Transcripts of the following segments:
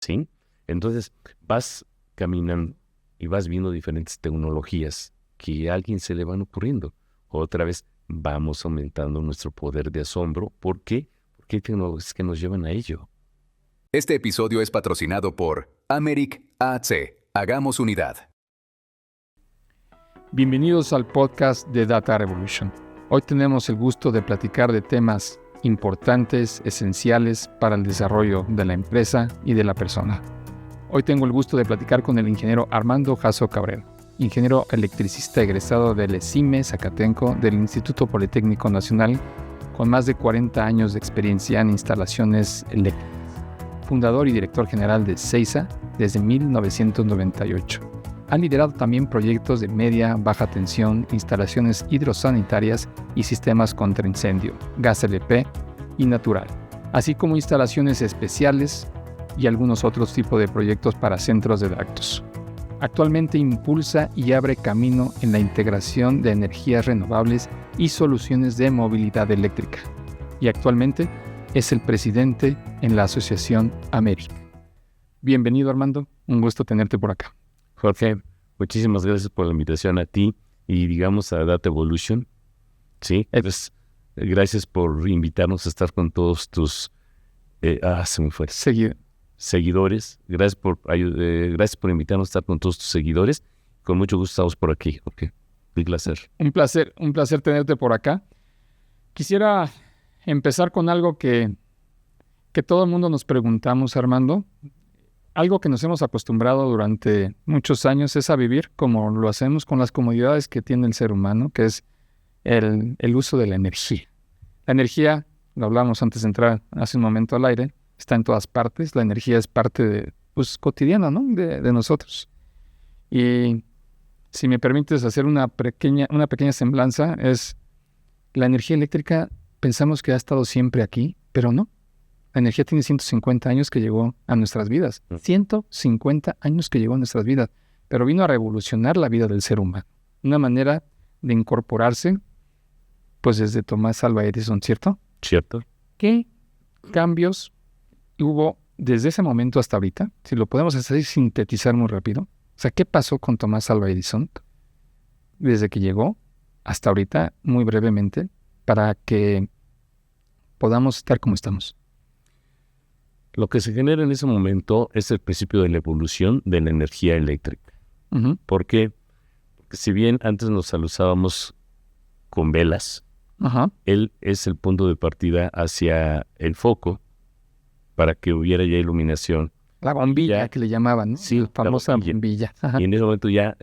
¿sí? Entonces, vas caminando y vas viendo diferentes tecnologías que a alguien se le van ocurriendo. Otra vez, vamos aumentando nuestro poder de asombro. ¿Por qué? Porque hay tecnologías que nos llevan a ello. Este episodio es patrocinado por Americ AC. Hagamos unidad. Bienvenidos al podcast de Data Revolution. Hoy tenemos el gusto de platicar de temas importantes, esenciales para el desarrollo de la empresa y de la persona. Hoy tengo el gusto de platicar con el ingeniero Armando Jasso Cabrera, ingeniero electricista egresado del ESIME Zacatenco del Instituto Politécnico Nacional, con más de 40 años de experiencia en instalaciones eléctricas. Fundador y director general de CEISA desde 1998. Ha liderado también proyectos de media, baja tensión, instalaciones hidrosanitarias y sistemas contra incendio, gas LP y natural, así como instalaciones especiales y algunos otros tipos de proyectos para centros de datos. Actualmente impulsa y abre camino en la integración de energías renovables y soluciones de movilidad eléctrica. Y actualmente es el presidente en la asociación Americ. Bienvenido, Armando. Un gusto tenerte por acá. Jorge, muchísimas gracias por la invitación a ti y digamos a Data Evolution. Sí, pues, gracias por invitarnos a estar con todos tus seguidores. Gracias por invitarnos a estar con todos tus seguidores. Con mucho gusto estamos por aquí, Jorge. Un placer. Un placer tenerte por acá. Quisiera empezar con algo que todo el mundo nos preguntamos, Armando. Algo que nos hemos acostumbrado durante muchos años es a vivir como lo hacemos con las comodidades que tiene el ser humano, que es el uso de la energía. La energía, lo hablamos antes de entrar hace un momento al aire, está en todas partes. La energía es parte cotidiana, ¿no? de nosotros. Y si me permites hacer una pequeña semblanza, es la energía eléctrica. Pensamos que ha estado siempre aquí, pero no. La energía tiene 150 años que llegó a nuestras vidas. 150 años que llegó a nuestras vidas. Pero vino a revolucionar la vida del ser humano. Una manera de incorporarse, pues desde Tomás Alva Edison, ¿cierto? Cierto. ¿Qué cambios hubo desde ese momento hasta ahorita? Si lo podemos hacer sintetizar muy rápido. O sea, ¿qué pasó con Tomás Alva Edison desde que llegó hasta ahorita, muy brevemente, para que podamos estar como estamos? Lo que se genera en ese momento es el principio de la evolución de la energía eléctrica. Uh-huh. ¿Por qué? Porque si bien antes nos alusábamos con velas, uh-huh, él es el punto de partida hacia el foco para que hubiera ya iluminación. La bombilla que le llamaban, ¿no? Sí, la famosa bombilla. Y en ese momento ya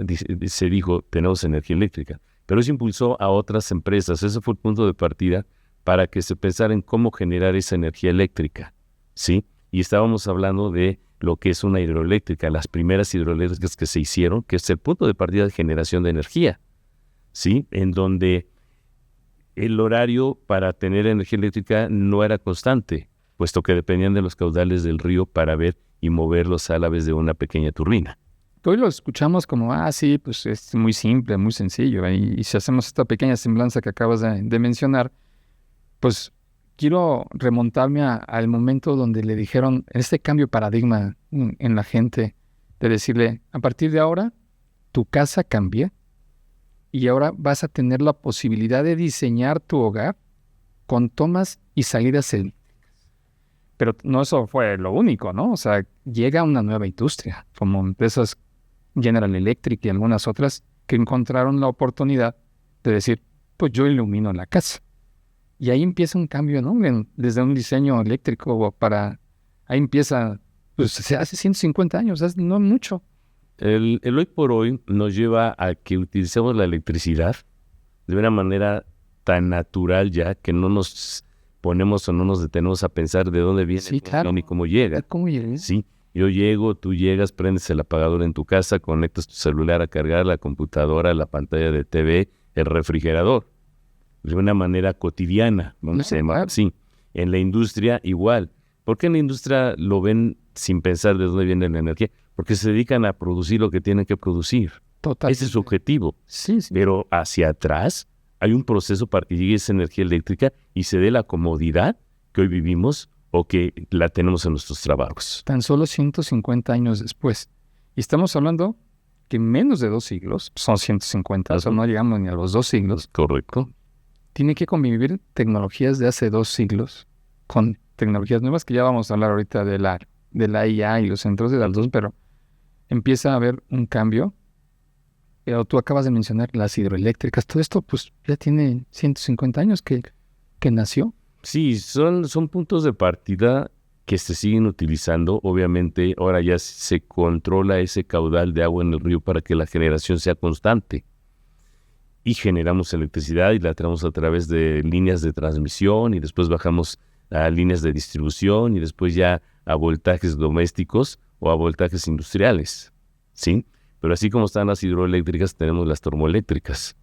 se dijo, tenemos energía eléctrica. Pero eso impulsó a otras empresas. Ese fue el punto de partida para que se pensara en cómo generar esa energía eléctrica, ¿sí? Y estábamos hablando de lo que es una hidroeléctrica, las primeras hidroeléctricas que se hicieron, que es el punto de partida de generación de energía, ¿sí? En donde el horario para tener energía eléctrica no era constante, puesto que dependían de los caudales del río para ver y mover los álabes de una pequeña turbina. Hoy lo escuchamos como, sí, pues es muy simple, muy sencillo. Y si hacemos esta pequeña semblanza que acabas de mencionar, pues quiero remontarme al momento donde le dijeron este cambio de paradigma en la gente, de decirle, a partir de ahora, tu casa cambia y ahora vas a tener la posibilidad de diseñar tu hogar con tomas y salidas eléctricas. Pero no eso fue lo único, ¿no? O sea, llega una nueva industria, como empresas General Electric y algunas otras, que encontraron la oportunidad de decir, pues yo ilumino la casa. Y ahí empieza un cambio, ¿no? Desde un diseño eléctrico ahí empieza, pues hace 150 años, no mucho. El hoy por hoy nos lleva a que utilicemos la electricidad de una manera tan natural ya que no nos ponemos o no nos detenemos a pensar de dónde viene Sí, claro. y cómo llega. ¿Cómo llega? Sí, yo llego, tú llegas, prendes el apagador en tu casa, conectas tu celular a cargar, la computadora, la pantalla de TV, el refrigerador. De una manera cotidiana, vamos a llamar. Sí, en la industria igual. ¿Por qué en la industria lo ven sin pensar de dónde viene la energía? Porque se dedican a producir lo que tienen que producir. Total. Ese es su objetivo. Sí. Pero hacia atrás hay un proceso para que llegue esa energía eléctrica y se dé la comodidad que hoy vivimos o que la tenemos en nuestros trabajos. Tan solo 150 años después. Y estamos hablando que menos de 2 siglos, son 150, o sea, no llegamos ni a los 2 siglos. Correcto. Tiene que convivir tecnologías de hace 2 siglos con tecnologías nuevas, que ya vamos a hablar ahorita de la IA y los centros de datos, pero empieza a haber un cambio. Pero tú acabas de mencionar las hidroeléctricas. Todo esto pues ya tiene 150 años que nació. Sí, son puntos de partida que se siguen utilizando. Obviamente ahora ya se controla ese caudal de agua en el río para que la generación sea constante. Y generamos electricidad y la traemos a través de líneas de transmisión y después bajamos a líneas de distribución y después ya a voltajes domésticos o a voltajes industriales, ¿sí? Pero así como están las hidroeléctricas, tenemos las termoeléctricas,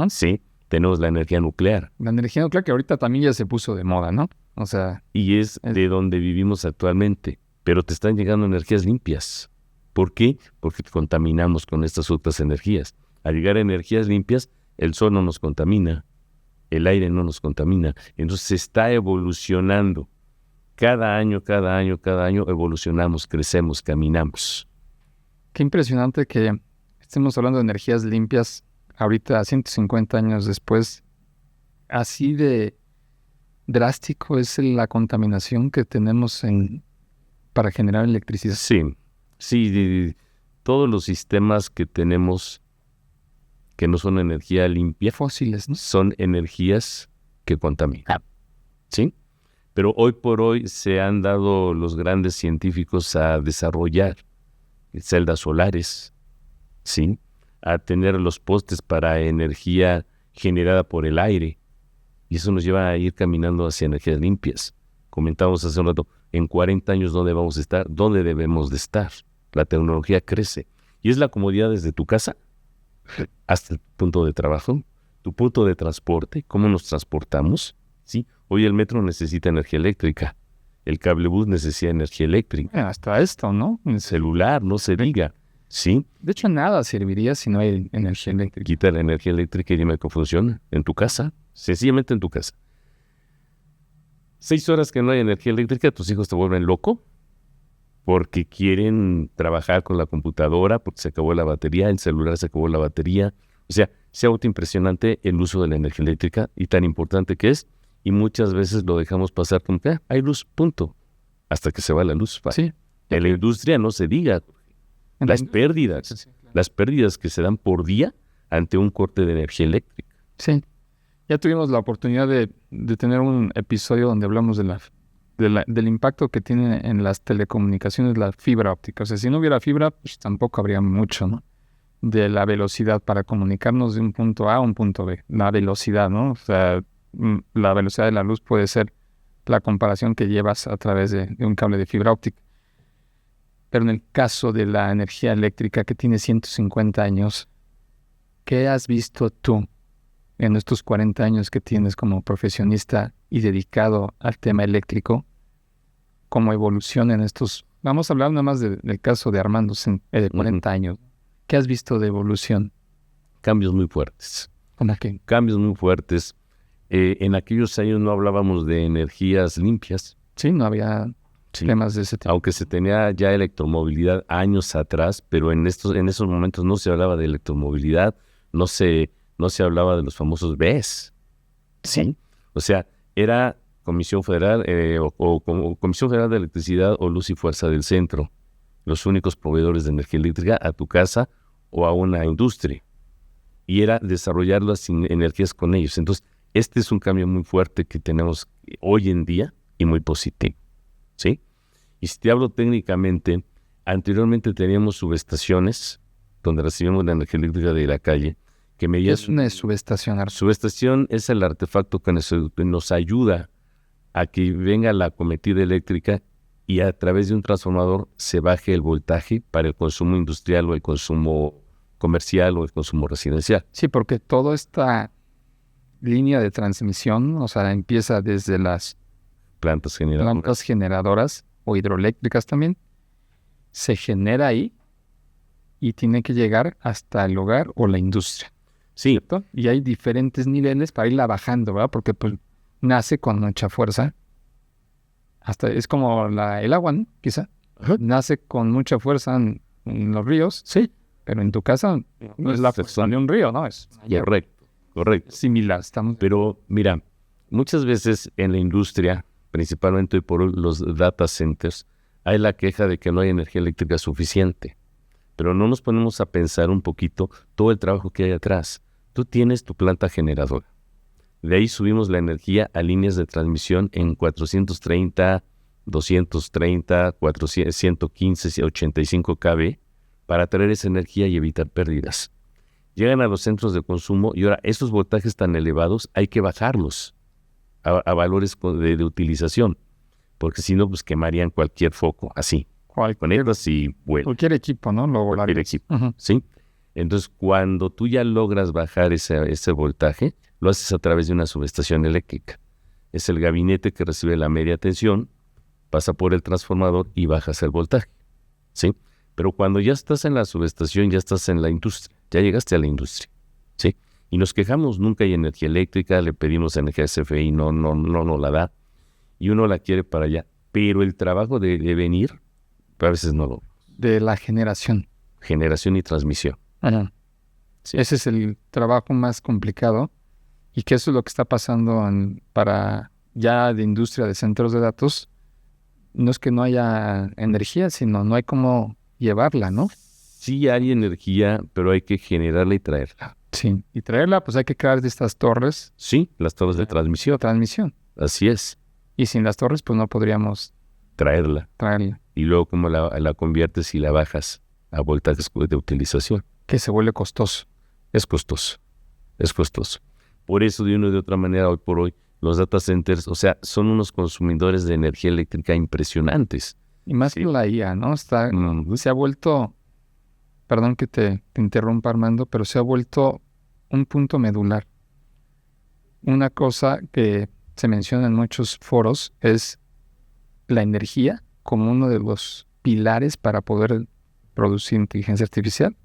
¿sí? Tenemos la energía nuclear. La energía nuclear que ahorita también ya se puso de moda, ¿no? O sea... Y es de donde vivimos actualmente, pero te están llegando energías limpias. ¿Por qué? Porque contaminamos con estas otras energías. Al llegar a energías limpias, el sol no nos contamina, el aire no nos contamina. Entonces se está evolucionando. Cada año evolucionamos, crecemos, caminamos. Qué impresionante que estemos hablando de energías limpias ahorita, 150 años después. Así de drástico es la contaminación que tenemos para generar electricidad. Sí, todos los sistemas que tenemos que no son energía limpia, fósiles, ¿no? Son energías que contaminan, ¿sí? Pero hoy por hoy se han dado los grandes científicos a desarrollar celdas solares, ¿sí? A tener los postes para energía generada por el aire. Y eso nos lleva a ir caminando hacia energías limpias. Comentábamos hace un rato, en 40 años, ¿dónde vamos a estar? ¿Dónde debemos de estar? La tecnología crece. Y es la comodidad desde tu casa hasta el punto de trabajo, tu punto de transporte, cómo nos transportamos, ¿sí? Hoy el metro necesita energía eléctrica, el cablebús necesita energía eléctrica. Hasta esto, ¿no? El celular, no se diga, ¿sí? De hecho, nada serviría si no hay energía eléctrica. Quita la energía eléctrica y dime cómo funciona. En tu casa, sencillamente en tu casa. 6 horas que no hay energía eléctrica, tus hijos te vuelven loco porque quieren trabajar con la computadora, porque se acabó la batería, el celular se acabó la batería. O sea, se autoimpresionante el uso de la energía eléctrica y tan importante que es, y muchas veces lo dejamos pasar como que hay luz, punto, hasta que se va la luz. Sí. En la industria no se diga, las pérdidas que se dan por día ante un corte de energía eléctrica. Sí, ya tuvimos la oportunidad de tener un episodio donde hablamos del impacto que tiene en las telecomunicaciones la fibra óptica. O sea, si no hubiera fibra, pues tampoco habría mucho, ¿no? De la velocidad para comunicarnos de un punto A a un punto B. La velocidad, ¿no? O sea, la velocidad de la luz puede ser la comparación que llevas a través de un cable de fibra óptica. Pero en el caso de la energía eléctrica que tiene 150 años, ¿qué has visto tú en estos 40 años que tienes como profesionista y dedicado al tema eléctrico? ¿Cómo evoluciona en estos? Vamos a hablar nada más del caso de Armando, de 40 años. ¿Qué has visto de evolución? Cambios muy fuertes. ¿Cómo qué? Cambios muy fuertes. En aquellos años no hablábamos de energías limpias. Sí, no había temas de ese tipo. Aunque se tenía ya electromovilidad años atrás, pero en esos momentos no se hablaba de electromovilidad, no se hablaba de los famosos BES. ¿Sí? O sea, era Comisión Federal o Comisión Federal de Electricidad o Luz y Fuerza del Centro, los únicos proveedores de energía eléctrica a tu casa o a una industria. Y era desarrollar las energías con ellos. Entonces, este es un cambio muy fuerte que tenemos hoy en día y muy positivo, ¿sí? Y si te hablo técnicamente, anteriormente teníamos subestaciones donde recibimos la energía eléctrica de la calle. Que medían, es una subestación. Subestación es el artefacto que nos ayuda a que venga la acometida eléctrica y a través de un transformador se baje el voltaje para el consumo industrial o el consumo comercial o el consumo residencial. Sí, porque toda esta línea de transmisión, o sea, empieza desde las plantas generadoras o hidroeléctricas también, se genera ahí y tiene que llegar hasta el hogar o la industria. Sí. ¿Cierto? Y hay diferentes niveles para irla bajando, ¿verdad? Porque pues nace con mucha fuerza hasta es como el agua, ¿no? Quizá. Nace con mucha fuerza en los ríos, sí, pero en tu casa no es la fuerza de un río, ¿no? Es Correcto. similar. Pero mira, muchas veces en la industria, principalmente hoy por hoy, los data centers, hay la queja de que no hay energía eléctrica suficiente. Pero no nos ponemos a pensar un poquito todo el trabajo que hay atrás. Tú tienes tu planta generadora. De ahí subimos la energía a líneas de transmisión en 430, 230, 400, 115, 85 kV para traer esa energía y evitar pérdidas. Llegan a los centros de consumo y ahora esos voltajes tan elevados hay que bajarlos a valores de utilización, porque si no, pues quemarían cualquier foco, así. Conectas y vuelve. Cualquier equipo, ¿no? Cualquier equipo, ¿sí? Entonces, cuando tú ya logras bajar ese voltaje, lo haces a través de una subestación eléctrica. Es el gabinete que recibe la media tensión, pasa por el transformador y bajas el voltaje, ¿sí? Pero cuando ya estás en la subestación, ya estás en la industria, ya llegaste a la industria, ¿sí? Y nos quejamos, nunca hay energía eléctrica, le pedimos energía a CFE, no la da, y uno la quiere para allá. Pero el trabajo de venir, a veces no lo... De la generación. Generación y transmisión. Ajá. Sí. Ese es el trabajo más complicado y que eso es lo que está pasando para ya de industria de centros de datos. No es que no haya energía, sino no hay cómo llevarla, ¿no? Sí hay energía, pero hay que generarla y traerla. Sí, y traerla pues hay que crear estas torres. Sí, las torres de transmisión. Así es. Y sin las torres pues no podríamos traerla. Y luego cómo la conviertes y la bajas a voltajes de utilización. Que se vuelve costoso. Es costoso. Por eso, de una u otra manera, hoy por hoy, los data centers, o sea, son unos consumidores de energía eléctrica impresionantes. Y más que la IA, ¿no? Se ha vuelto, perdón que te interrumpa, Armando, pero se ha vuelto un punto medular. Una cosa que se menciona en muchos foros es la energía como uno de los pilares para poder producir inteligencia artificial,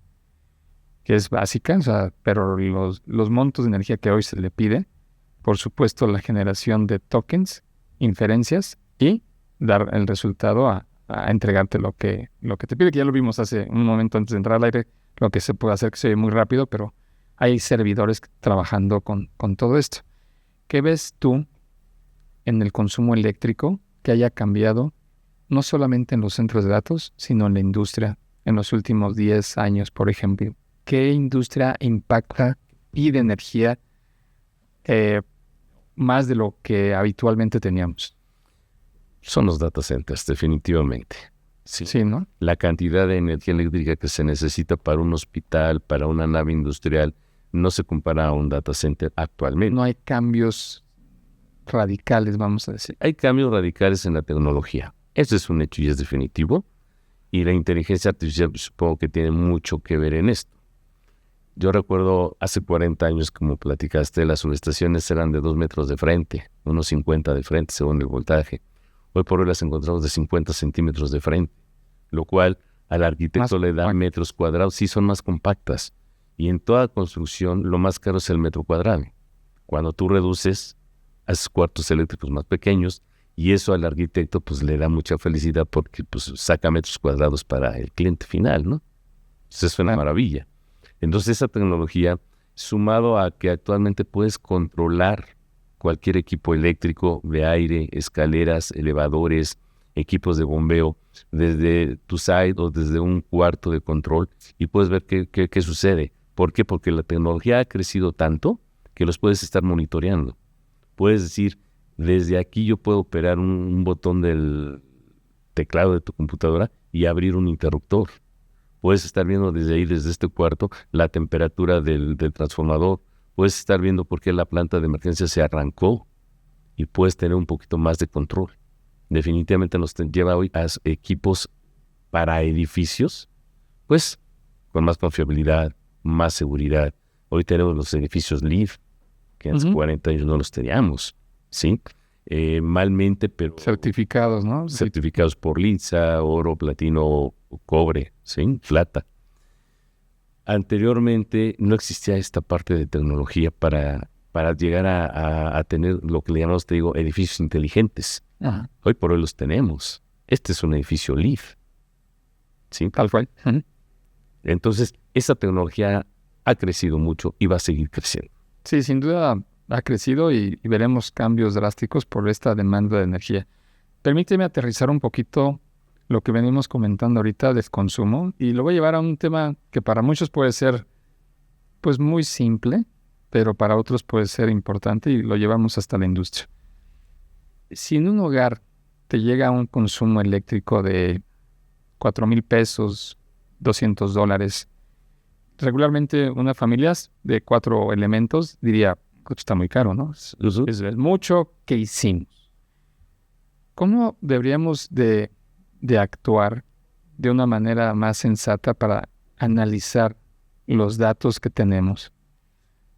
que es básica, o sea, pero los montos de energía que hoy se le pide, por supuesto la generación de tokens, inferencias y dar el resultado a entregarte lo que te pide, que ya lo vimos hace un momento antes de entrar al aire, lo que se puede hacer que se ve muy rápido, pero hay servidores trabajando con todo esto. ¿Qué ves tú en el consumo eléctrico que haya cambiado no solamente en los centros de datos, sino en la industria en los últimos 10 años, por ejemplo? ¿Qué industria impacta, pide energía más de lo que habitualmente teníamos? Son los data centers, definitivamente. Sí, ¿no? La cantidad de energía eléctrica que se necesita para un hospital, para una nave industrial, no se compara a un data center actualmente. No hay cambios radicales, vamos a decir. Hay cambios radicales en la tecnología. Eso es un hecho y es definitivo. Y la inteligencia artificial supongo que tiene mucho que ver en esto. Yo recuerdo hace 40 años, como platicaste, las subestaciones eran de 2 metros de frente, unos 50 de frente según el voltaje. Hoy por hoy las encontramos de 50 centímetros de frente, lo cual al arquitecto le da metros cuadrados, sí son más compactas. Y en toda construcción lo más caro es el metro cuadrado. Cuando tú reduces, haces cuartos eléctricos más pequeños y eso al arquitecto pues le da mucha felicidad porque pues saca metros cuadrados para el cliente final, ¿no? Entonces es una maravilla. Entonces esa tecnología, sumado a que actualmente puedes controlar cualquier equipo eléctrico de aire, escaleras, elevadores, equipos de bombeo, desde tu site o desde un cuarto de control y puedes ver qué sucede. ¿Por qué? Porque la tecnología ha crecido tanto que los puedes estar monitoreando. Puedes decir, desde aquí yo puedo operar un botón del teclado de tu computadora y abrir un interruptor. Puedes estar viendo desde ahí, desde este cuarto, la temperatura del transformador. Puedes estar viendo por qué la planta de emergencia se arrancó y puedes tener un poquito más de control. Definitivamente nos lleva hoy a equipos para edificios, pues con más confiabilidad, más seguridad. Hoy tenemos los edificios LEED, que hace 40 años no los teníamos, ¿sí? Malmente, pero... Certificados, ¿no? Certificados por LINSA, oro, platino, cobre, ¿sí? Plata. Anteriormente no existía esta parte de tecnología para llegar a tener lo que le llamamos, te digo, edificios inteligentes. Ajá. Hoy por hoy los tenemos. Este es un edificio Leaf. ¿Sí? Tal cual. Entonces, esa tecnología ha crecido mucho y va a seguir creciendo. Sí, sin duda ha crecido y veremos cambios drásticos por esta demanda de energía. Permíteme aterrizar un poquito lo que venimos comentando ahorita del consumo y lo voy a llevar a un tema que para muchos puede ser pues muy simple, pero para otros puede ser importante y lo llevamos hasta la industria. Si en un hogar te llega un consumo eléctrico de 4,000 pesos, $200, regularmente una familia de 4 elementos diría, pues está muy caro, ¿no? Es mucho que hicimos. ¿Cómo deberíamos de actuar de una manera más sensata para analizar los datos que tenemos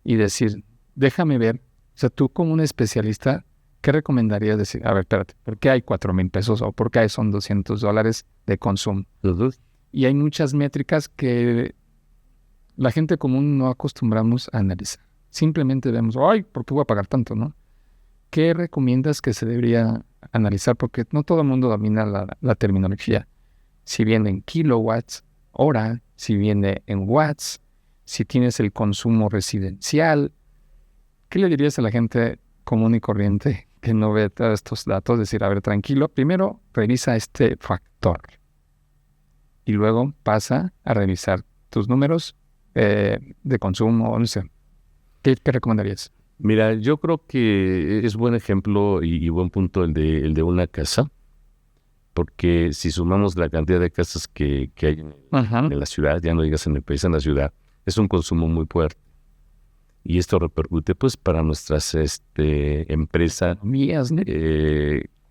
y decir, déjame ver, o sea, tú como un especialista, ¿qué recomendarías decir? A ver, espérate, ¿por qué hay 4,000 pesos o por qué son $200 de consumo? Y hay muchas métricas que la gente común no acostumbramos a analizar. Simplemente vemos, ay, ¿por qué voy a pagar tanto, no? ¿Qué recomiendas que se debería analizar? Porque no todo el mundo domina la terminología. Si viene en kilowatts, hora, si viene en watts, si tienes el consumo residencial. ¿Qué le dirías a la gente común y corriente que no ve todos estos datos? Decir, a ver, tranquilo, primero revisa este factor y luego pasa a revisar tus números de consumo, no sé. ¿Qué recomendarías? Mira, yo creo que es buen ejemplo y buen punto el de una casa, porque si sumamos la cantidad de casas que hay en la ciudad, ya no digas en el país, en la ciudad, es un consumo muy fuerte. Y esto repercute pues para nuestras empresas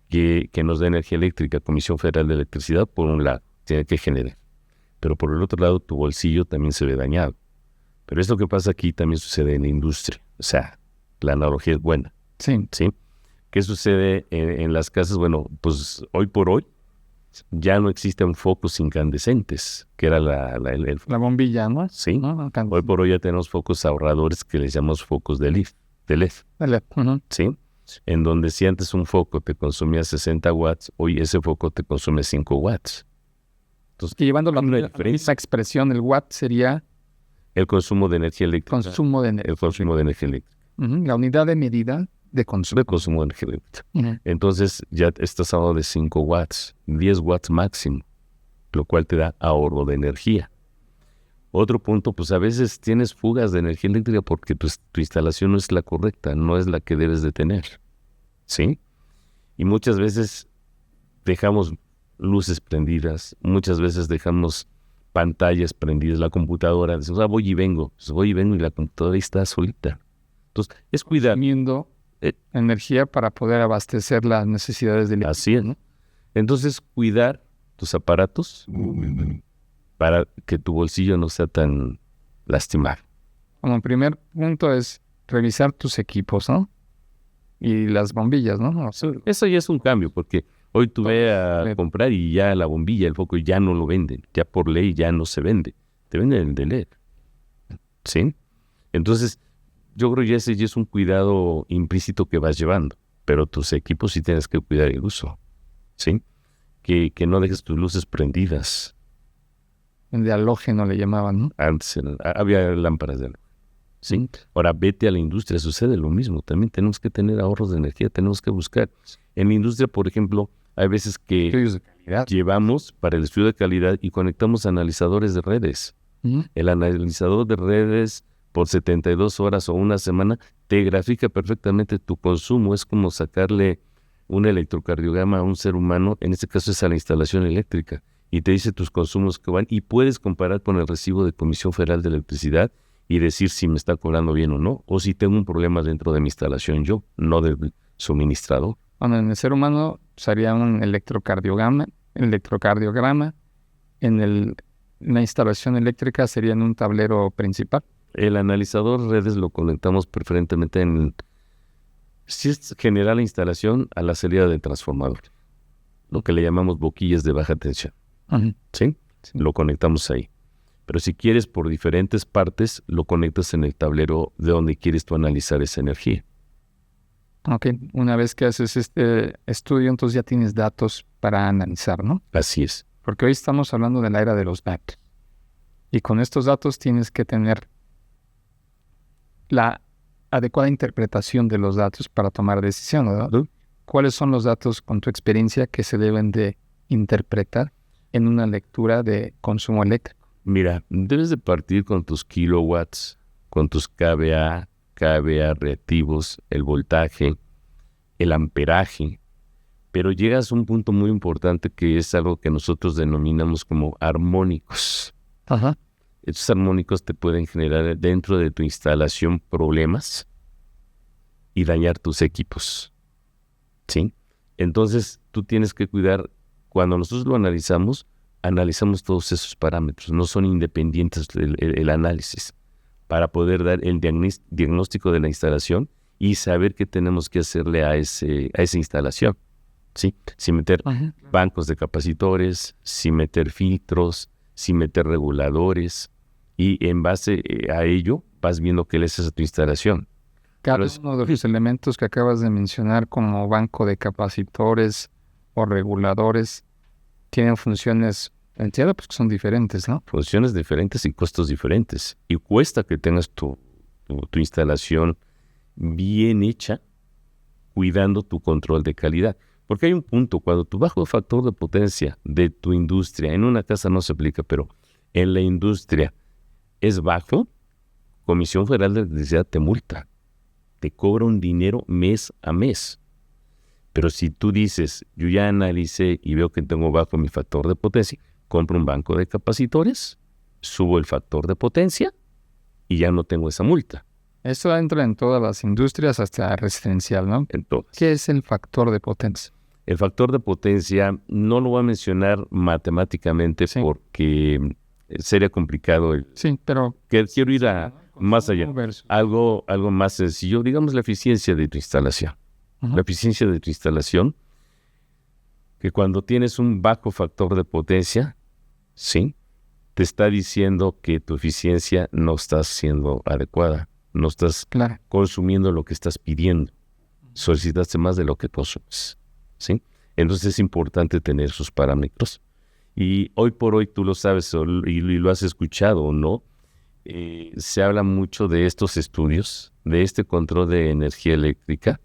que nos da energía eléctrica, Comisión Federal de Electricidad, por un lado, tiene que generar. Pero por el otro lado, tu bolsillo también se ve dañado. Pero esto que pasa aquí también sucede en la industria. O sea, la analogía es buena. Sí. ¿Sí? ¿Qué sucede en las casas? Bueno, pues hoy por hoy ya no existen focos incandescentes, que era la bombilla, ¿no? Sí. ¿No? Hoy por hoy ya tenemos focos ahorradores que les llamamos focos de LED. ¿Sí? En donde si antes un foco te consumía 60 watts, hoy ese foco te consume 5 watts. Entonces, y llevándolo a la misma expresión, el watt sería el consumo de energía eléctrica. Consumo de energía. El consumo de energía eléctrica. La unidad de medida de consumo. De consumo de energía eléctrica. Entonces ya estás hablando de 5 watts, 10 watts máximo, lo cual te da ahorro de energía. Otro punto, pues a veces tienes fugas de energía eléctrica porque tu instalación no es la correcta, no es la que debes de tener. ¿Sí? Y muchas veces dejamos luces prendidas, muchas veces dejamos pantallas prendidas, la computadora, decimos, voy y vengo y la computadora está solita. Entonces, es cuidar. Consumiendo energía para poder abastecer las necesidades del... Así es, ¿no? Entonces, cuidar tus aparatos para que tu bolsillo no sea tan lastimado. Como primer punto es revisar tus equipos, ¿no? Y las bombillas, ¿no? Eso ya es un cambio, porque hoy tú ve a comprar y ya la bombilla, el foco ya no lo venden. Ya por ley ya no se vende. Te venden el de LED. ¿Sí? Entonces, yo creo que ese ya es un cuidado implícito que vas llevando. Pero tus equipos sí tienes que cuidar el uso. ¿Sí? Que no dejes tus luces prendidas. El de halógeno le llamaban, ¿no? Antes había lámparas de halógeno. ¿Sí? Ahora vete a la industria, sucede lo mismo. También tenemos que tener ahorros de energía, tenemos que buscar. En la industria, por ejemplo, hay veces que llevamos para el estudio de calidad y conectamos analizadores de redes. El analizador de redes por 72 horas o una semana te grafica perfectamente tu consumo. Es como sacarle un electrocardiograma a un ser humano, en este caso es a la instalación eléctrica, y te dice tus consumos que van y puedes comparar con el recibo de Comisión Federal de Electricidad y decir si me está cobrando bien o no, o si tengo un problema dentro de mi instalación yo, no del suministrador. Bueno, en el ser humano sería un electrocardiograma. En la instalación eléctrica sería en un tablero principal. El analizador redes lo conectamos preferentemente si es general la instalación, a la salida del transformador, lo que le llamamos boquillas de baja tensión. ¿Sí? Lo conectamos ahí. Pero si quieres por diferentes partes, lo conectas en el tablero de donde quieres tú analizar esa energía. Ok, una vez que haces este estudio, entonces ya tienes datos para analizar, ¿no? Así es. Porque hoy estamos hablando de la era de los datos. Y con estos datos tienes que tener la adecuada interpretación de los datos para tomar decisiones, ¿verdad? ¿Cuáles son los datos, con tu experiencia, que se deben de interpretar en una lectura de consumo eléctrico? Mira, debes de partir con tus kilowatts, con tus kVA reactivos, el voltaje, el amperaje, pero llegas a un punto muy importante que es algo que nosotros denominamos como armónicos. Ajá. Estos armónicos te pueden generar dentro de tu instalación problemas y dañar tus equipos, ¿sí? Entonces, tú tienes que cuidar, cuando nosotros lo analizamos todos esos parámetros, no son independientes el análisis, para poder dar el diagnóstico de la instalación y saber qué tenemos que hacerle a esa instalación, ¿sí? Si meter bancos de capacitores, si meter filtros, si meter reguladores, y en base a ello vas viendo qué le haces a tu instalación. Cada uno de los elementos que acabas de mencionar, como banco de capacitores o reguladores, tienen funciones, entiendo, pues que son diferentes, ¿no? Funciones diferentes y costos diferentes. Y cuesta que tengas tu instalación bien hecha, cuidando tu control de calidad. Porque hay un punto, cuando tu bajo factor de potencia de tu industria, en una casa no se aplica, pero en la industria es bajo, Comisión Federal de Electricidad te multa, te cobra un dinero mes a mes. Pero si tú dices, yo ya analicé y veo que tengo bajo mi factor de potencia, compro un banco de capacitores, subo el factor de potencia y ya no tengo esa multa. Esto entra en todas las industrias, hasta residencial, ¿no? En todas. ¿Qué es el factor de potencia? El factor de potencia no lo voy a mencionar matemáticamente porque sería complicado. Sí, pero quiero ir más allá. Algo más sencillo, digamos la eficiencia de tu instalación. La eficiencia de tu instalación, que cuando tienes un bajo factor de potencia, ¿sí?, te está diciendo que tu eficiencia no está siendo adecuada, no estás consumiendo lo que estás pidiendo, solicitaste más de lo que consumes, ¿sí? Entonces es importante tener sus parámetros. Y hoy por hoy, tú lo sabes y lo has escuchado o no, se habla mucho de estos estudios, de este control de energía eléctrica,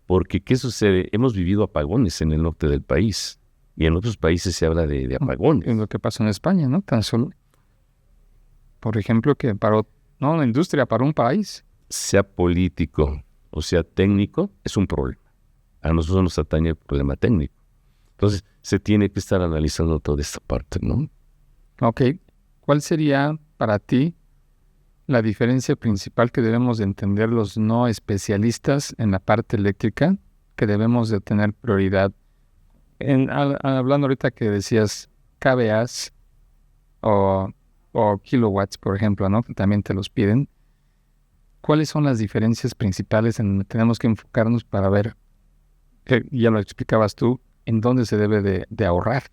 porque ¿qué sucede? Hemos vivido apagones en el norte del país y en otros países se habla de apagones. Es lo que pasó en España, ¿no? Tan solo, por ejemplo, que paró, no una industria, para un país. Sea político o sea técnico, es un problema. A nosotros nos atañe el problema técnico. Entonces, se tiene que estar analizando toda esta parte, ¿no? Ok. ¿Cuál sería para ti la diferencia principal que debemos de entender los no especialistas en la parte eléctrica, que debemos de tener prioridad? Hablando ahorita que decías kVAs o kilowatts, por ejemplo, ¿no? Que también te los piden. ¿Cuáles son las diferencias principales en donde tenemos que enfocarnos para ver, que ya lo explicabas tú, en dónde se debe de ahorrar?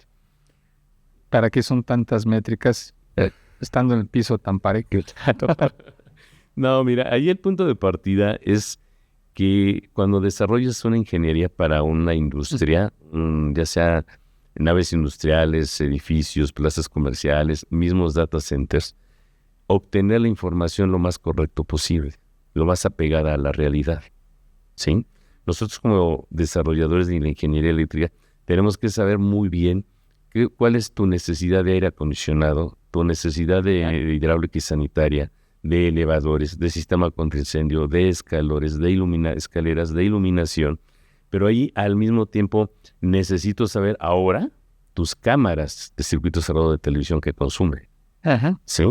¿Para qué son tantas métricas estando en el piso tan parejo? No, mira, ahí el punto de partida es que cuando desarrollas una ingeniería para una industria, ya sea naves industriales, edificios, plazas comerciales, mismos data centers, obtener la información lo más correcto posible, lo más apegada a la realidad, ¿sí? Nosotros como desarrolladores de la ingeniería eléctrica tenemos que saber muy bien cuál es tu necesidad de aire acondicionado, tu necesidad de hidráulica y sanitaria, de elevadores, de sistema contra incendio, de escalores, de escaleras, de iluminación. Pero ahí al mismo tiempo necesito saber ahora tus cámaras de circuito cerrado de televisión que consume, ¿sí?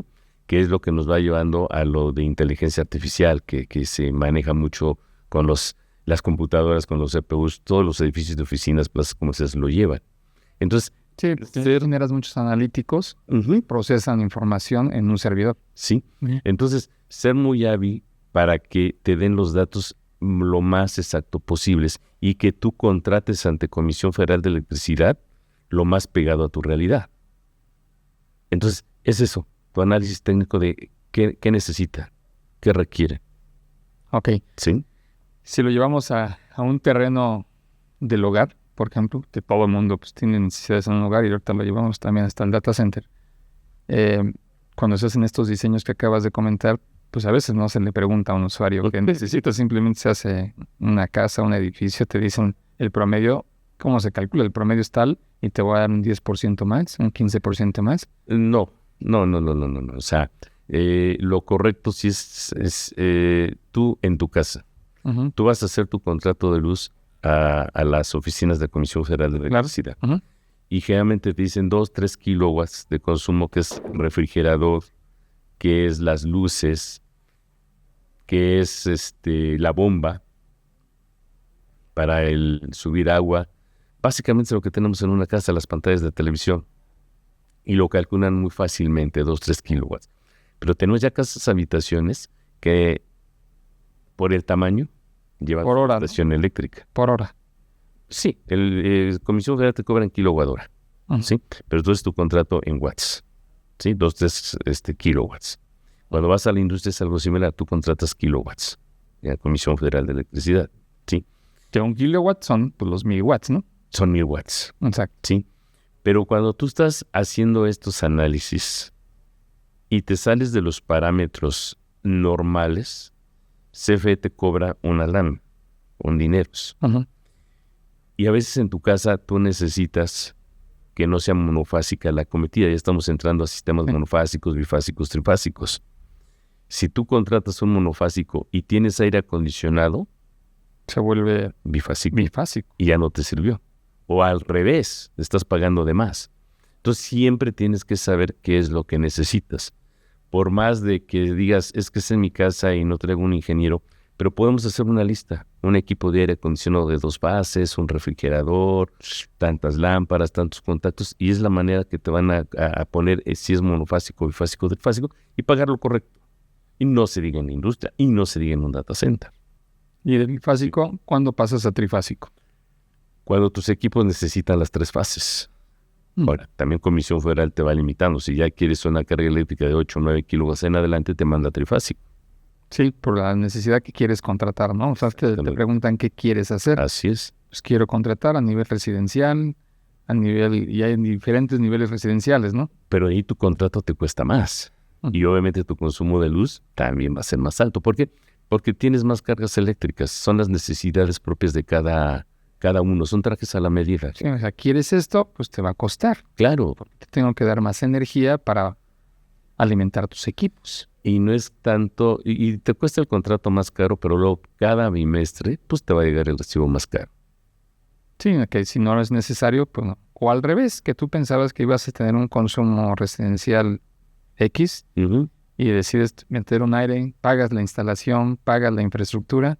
Que es lo que nos va llevando a lo de inteligencia artificial, que se maneja mucho con las computadoras, con los CPUs, todos los edificios de oficinas, plazas comerciales lo llevan. Entonces, sí, generas muchos analíticos, procesan información en un servidor. Sí, entonces ser muy hábil para que te den los datos lo más exacto posibles y que tú contrates ante Comisión Federal de Electricidad lo más pegado a tu realidad. Entonces, es eso, tu análisis técnico de qué necesita, qué requiere. Ok. ¿Sí? Si lo llevamos a a un terreno del hogar, por ejemplo, que todo el mundo pues, tiene necesidades en un hogar y ahorita lo llevamos también hasta el data center. Cuando se hacen estos diseños que acabas de comentar, pues a veces no se le pregunta a un usuario qué necesita, simplemente se hace una casa, un edificio, te dicen el promedio, ¿cómo se calcula? El promedio es tal y te voy a dar un 10% más, un 15% más. No. O sea, lo correcto sí es tú en tu casa. Uh-huh. Tú vas a hacer tu contrato de luz a las oficinas de Comisión Federal de Electricidad. Claro. Uh-huh. Y generalmente te dicen 2-3 kilowatts de consumo, que es refrigerador, que es las luces, que es la bomba para el subir agua. Básicamente es lo que tenemos en una casa, las pantallas de televisión. Y lo calculan muy fácilmente, 2-3 kilowatts. Pero tenemos ya casas, habitaciones que por el tamaño llevan por hora, estación eléctrica. Por hora. Sí, Comisión Federal te cobra en kilowatt hora, Uh-huh. ¿sí? Pero tú es tu contrato en watts, ¿sí? 2-3 kilowatts. Cuando vas a la industria es algo similar, tú contratas kilowatts en la Comisión Federal de Electricidad, ¿sí? Que un kilowatt son pues, los 1000 watts, ¿no? Son 1000 watts, Exacto. ¿sí? Pero cuando tú estás haciendo estos análisis y te sales de los parámetros normales, CFE te cobra una lana, un dinero. Uh-huh. Y a veces en tu casa tú necesitas que no sea monofásica la cometida. Ya estamos entrando a sistemas monofásicos, bifásicos, trifásicos. Si tú contratas un monofásico y tienes aire acondicionado, se vuelve bifásico. Y ya no te sirvió. O al revés, estás pagando de más. Entonces siempre tienes que saber qué es lo que necesitas. Por más de que digas, es que es en mi casa y no traigo un ingeniero, pero podemos hacer una lista, un equipo de aire acondicionado de 2 fases, un refrigerador, tantas lámparas, tantos contactos, y es la manera que te van a poner si es monofásico, bifásico, trifásico, y pagar lo correcto. Y no se diga en la industria, y no se diga en un data center. ¿Y de bifásico, cuándo pasas a trifásico? Cuando tus equipos necesitan las 3 fases. Ahora, también Comisión Federal te va limitando. Si ya quieres una carga eléctrica de 8 o 9 kilowatts en adelante, te manda trifásico. Sí, por la necesidad que quieres contratar, ¿no? O sea, te preguntan qué quieres hacer. Así es. Pues quiero contratar a nivel residencial, y hay diferentes niveles residenciales, ¿no? Pero ahí tu contrato te cuesta más. Uh-huh. Y obviamente tu consumo de luz también va a ser más alto. ¿Por qué? Porque tienes más cargas eléctricas. Son las necesidades propias de cada uno. Son trajes a la medida. Sí, o sea, quieres esto, pues te va a costar. Claro. Te tengo que dar más energía para alimentar tus equipos. Y no es tanto, y te cuesta el contrato más caro, pero luego cada bimestre, pues te va a llegar el recibo más caro. Sí, que si no es necesario, pues no. O al revés, que tú pensabas que ibas a tener un consumo residencial X, uh-huh, y decides meter un aire, pagas la instalación, pagas la infraestructura,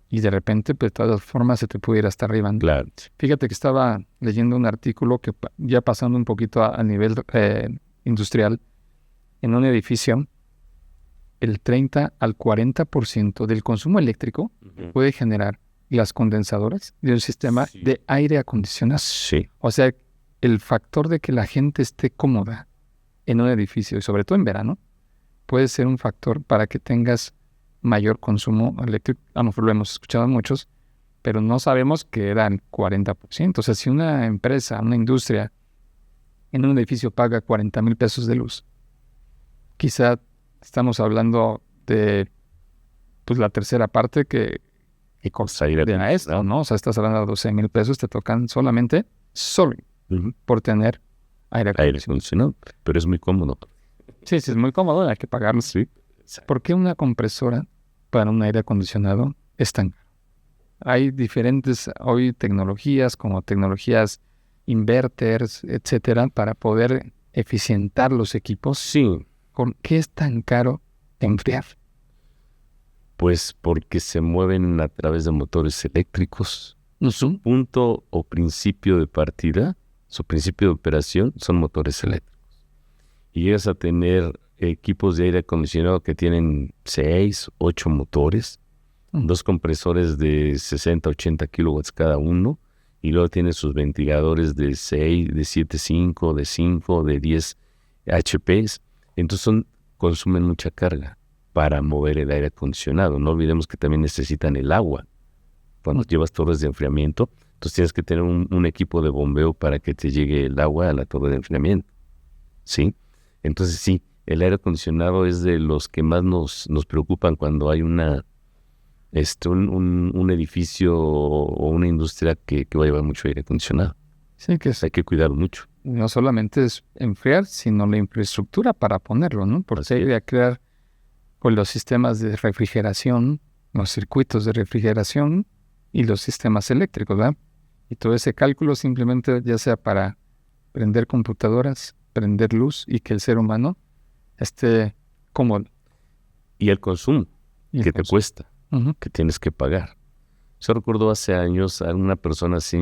y de repente, pues de todas formas se te puede ir hasta arriba. Claro. Fíjate que estaba leyendo un artículo que ya pasando un poquito a nivel industrial, en un edificio, el 30 al 40% del consumo eléctrico uh-huh puede generar las condensadoras de un sistema de aire acondicionado. Sí. O sea, el factor de que la gente esté cómoda en un edificio, y sobre todo en verano, puede ser un factor para que tengas mayor consumo eléctrico. A lo mejor lo hemos escuchado muchos, pero no sabemos que era el 40%. O sea, si una empresa, una industria en un edificio paga 40,000 pesos de luz, quizá estamos hablando de pues la tercera parte que corresponde esto, ¿no? O sea, estás hablando de 12,000 pesos, te tocan solamente uh-huh por tener aire acondicionado. Pero es muy cómodo. Sí, es muy cómodo, hay que pagarlo. Sí. ¿Por qué una compresora para un aire acondicionado es tan caro? Hay diferentes hoy tecnologías, como tecnologías inverters, etcétera, para poder eficientar los equipos. Sí. ¿Por qué es tan caro enfriar? Pues porque se mueven a través de motores eléctricos. Su punto o principio de partida, su principio de operación son motores eléctricos. Y llegas a tener equipos de aire acondicionado que tienen 6, 8 motores, 2 compresores de 60, 80 kilowatts cada uno, y luego tienen sus ventiladores de 6, de 7.5, de 5, de 10 HPs. Entonces consumen mucha carga para mover el aire acondicionado. No olvidemos que también necesitan el agua cuando llevas torres de enfriamiento, entonces tienes que tener un equipo de bombeo para que te llegue el agua a la torre de enfriamiento, ¿sí? Entonces sí, el aire acondicionado es de los que más nos preocupan cuando hay un edificio o una industria que va a llevar mucho aire acondicionado. Sí, que Hay que cuidarlo mucho. no solamente es enfriar, sino la infraestructura para ponerlo, ¿no? Porque Así hay es. que crear pues, los sistemas de refrigeración, los circuitos de refrigeración y los sistemas eléctricos, ¿verdad? Y todo ese cálculo simplemente ya sea para prender computadoras, prender luz y que el ser humano esté cómodo. Y el consumo Y que te entonces, cuesta, ujú, que tienes que pagar. Yo recuerdo hace años a una persona así,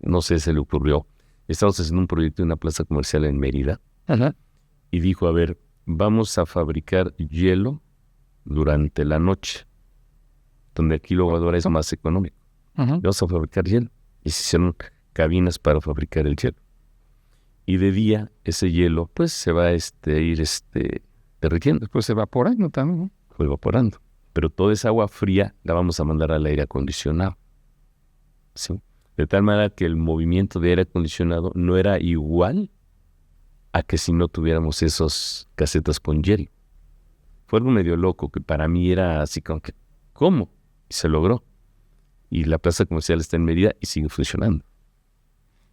no sé, se le ocurrió. Estábamos haciendo un proyecto en una plaza comercial en Mérida ajá, y dijo, a ver, vamos a fabricar hielo durante la noche, donde el kilowatt hora es más económico. ajá. Vamos a fabricar hielo. Y se hicieron cabinas para fabricar el hielo. Y de día, ese hielo, pues, se va a ir derritiendo, Después se evapora, ¿no? También, ¿no? o evaporando. Pero toda esa agua fría la vamos a mandar al aire acondicionado, ¿sí? De tal manera que el movimiento de aire acondicionado no era igual a que si no tuviéramos esas casetas con hielo. Fue algo medio loco, que para mí era así como que, ¿cómo? Y se logró. Y la plaza comercial está en Mérida y sigue funcionando.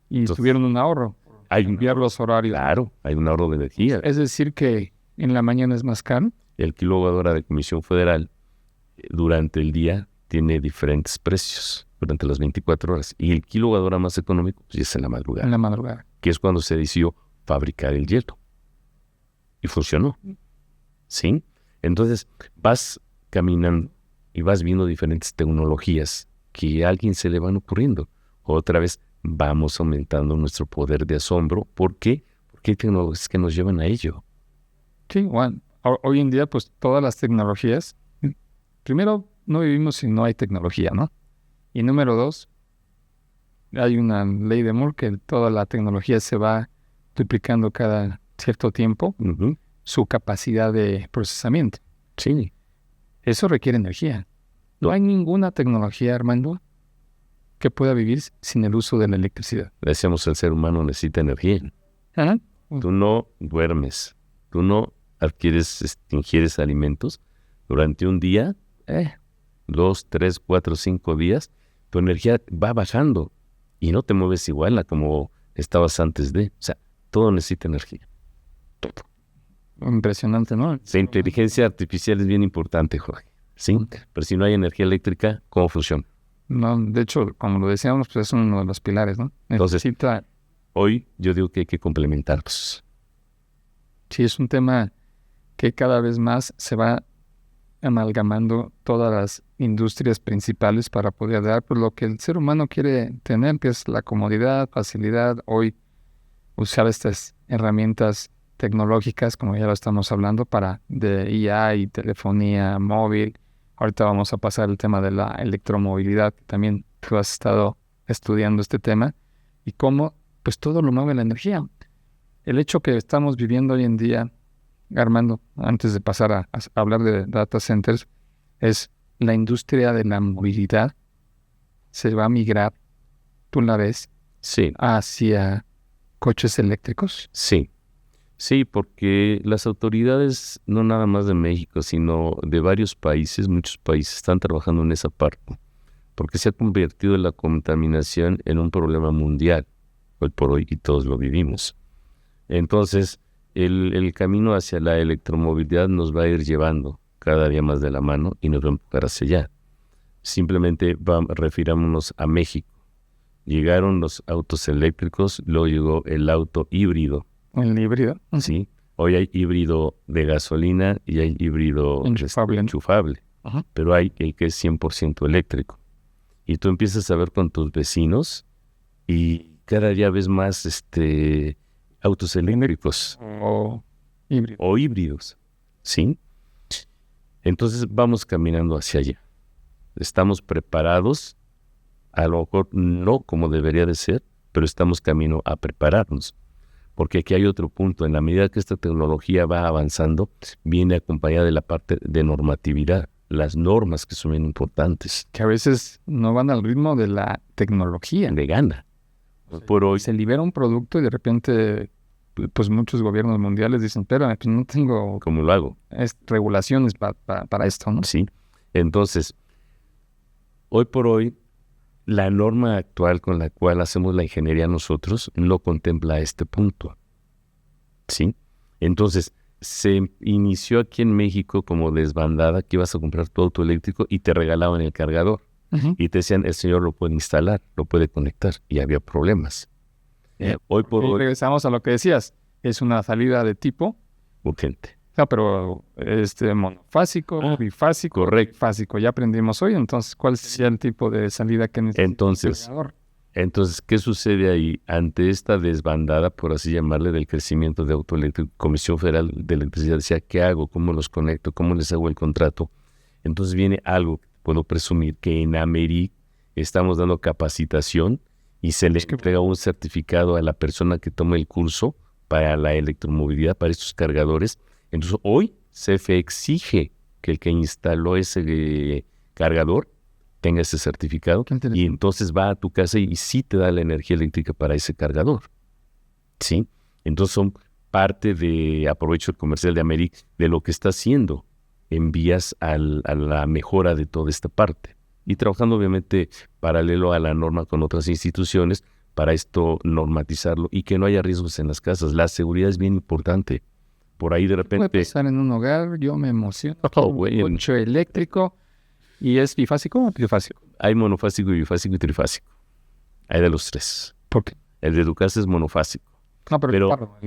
Y Entonces, tuvieron un ahorro. Hay Cambiar los horarios. Claro, hay un ahorro de energía. Es decir que en la mañana es más caro. El kilowatt hora de Comisión Federal durante el día tiene diferentes precios durante las 24 horas. Y el kilowatt hora más económico pues, es en la madrugada, En la madrugada. que es cuando se decidió fabricar el hielo. Y funcionó. ¿Sí? Entonces vas caminando y vas viendo diferentes tecnologías que a alguien se le van ocurriendo. Otra vez vamos aumentando nuestro poder de asombro. ¿Por qué? Porque hay tecnologías que nos llevan a ello. Sí, bueno, hoy en día, pues todas las tecnologías, primero, no vivimos si no hay tecnología, ¿no? Y número dos, hay una ley de Moore que toda la tecnología se va duplicando cada cierto tiempo Ujú. su capacidad de procesamiento. Sí. Eso requiere energía. No hay ninguna tecnología, Armando, que pueda vivir sin el uso de la electricidad. Decíamos, el ser humano necesita energía. Ajá. Tú no duermes, tú no ingieres alimentos durante un día, 2, 3, 4, 5 días, tu energía va bajando y no te mueves igual a como estabas antes de. O sea, todo necesita energía. Impresionante, ¿no? La inteligencia artificial es bien importante, Jorge. Sí, pero si no hay energía eléctrica, ¿cómo funciona? No, de hecho, como lo decíamos, pues es uno de los pilares, ¿no? Entonces, Necesita, Hoy yo digo que hay que complementarlos. sí, es un tema que cada vez más se va amalgamando todas las industrias principales para poder dar pues, lo que el ser humano quiere tener, que es la comodidad, facilidad. Hoy usar estas herramientas tecnológicas, como ya lo estamos hablando, para de IA y telefonía móvil. Ahorita vamos a pasar al tema de la electromovilidad, que también tú has estado estudiando este tema, y cómo pues todo lo mueve la energía. El hecho que estamos viviendo hoy en día, Armando, antes de pasar a hablar de data centers, es la industria de la movilidad se va a migrar, tú la ves, Sí, hacia coches eléctricos. sí. Sí, porque las autoridades, no nada más de México, sino de varios países, muchos países están trabajando en esa parte, porque se ha convertido la contaminación en un problema mundial, hoy por hoy, y todos lo vivimos. Entonces, el camino hacia la electromovilidad nos va a ir llevando cada día más de la mano y nos va a empujar hacia allá. Simplemente refirámonos a México. Llegaron los autos eléctricos, luego llegó el auto híbrido. El híbrido. Sí, hoy hay híbrido de gasolina y hay híbrido Enchufable. enchufable, Ajá. pero hay el que es 100% eléctrico. Y tú empiezas a ver con tus vecinos y cada día ves más autos eléctricos O híbrido. o híbridos, ¿sí? Entonces vamos caminando hacia allá. Estamos preparados, a lo mejor no como debería de ser, pero estamos camino a prepararnos. Porque aquí hay otro punto. En la medida que esta tecnología va avanzando, viene acompañada de la parte de normatividad. las normas que son bien importantes. Que a veces no van al ritmo de la tecnología. De gana. Por hoy Se libera un producto y de repente, pues muchos gobiernos mundiales dicen, pero pues no tengo ¿cómo lo hago? regulaciones para esto, ¿no? Sí. Entonces, hoy por hoy, la norma actual con la cual hacemos la ingeniería nosotros no contempla este punto. ¿Sí? Entonces, se inició aquí en México como desbandada que ibas a comprar tu auto eléctrico y te regalaban el cargador. Uh-huh. Y te decían, el señor lo puede instalar, lo puede conectar. Y había problemas. Hoy por Y hoy, regresamos a lo que decías. Es una salida de tipo, urgente. pero monofásico, bifásico, correcto. trifásico. Ya aprendimos hoy, entonces, ¿cuál sería el tipo de salida que necesita Entonces, el cargador? Entonces, ¿qué sucede ahí? Ante esta desbandada, por así llamarle, del crecimiento de auto eléctrico, Comisión Federal de Electricidad decía, ¿qué hago? ¿Cómo los conecto? ¿Cómo les hago el contrato? Entonces viene algo, puedo presumir, que en Americ estamos dando capacitación y se le entrega un certificado a la persona que toma el curso para la electromovilidad, para estos cargadores. Entonces, hoy CFE exige que el que instaló ese cargador tenga ese certificado y entonces va a tu casa y sí te da la energía eléctrica para ese cargador. ¿Sí? Entonces son parte de, aprovecho el comercial de Americ, de lo que está haciendo en vías a la mejora de toda esta parte. Y trabajando obviamente paralelo a la norma con otras instituciones para esto normatizarlo y que no haya riesgos en las casas. La seguridad es bien importante. Por ahí de repente... Puede pasar en un hogar, yo me emociono. Güey, un coche eléctrico. ¿Y es bifásico o trifásico? Hay monofásico, bifásico y trifásico. Hay de los tres. ¿Por qué? El de tu casa es monofásico. No, pero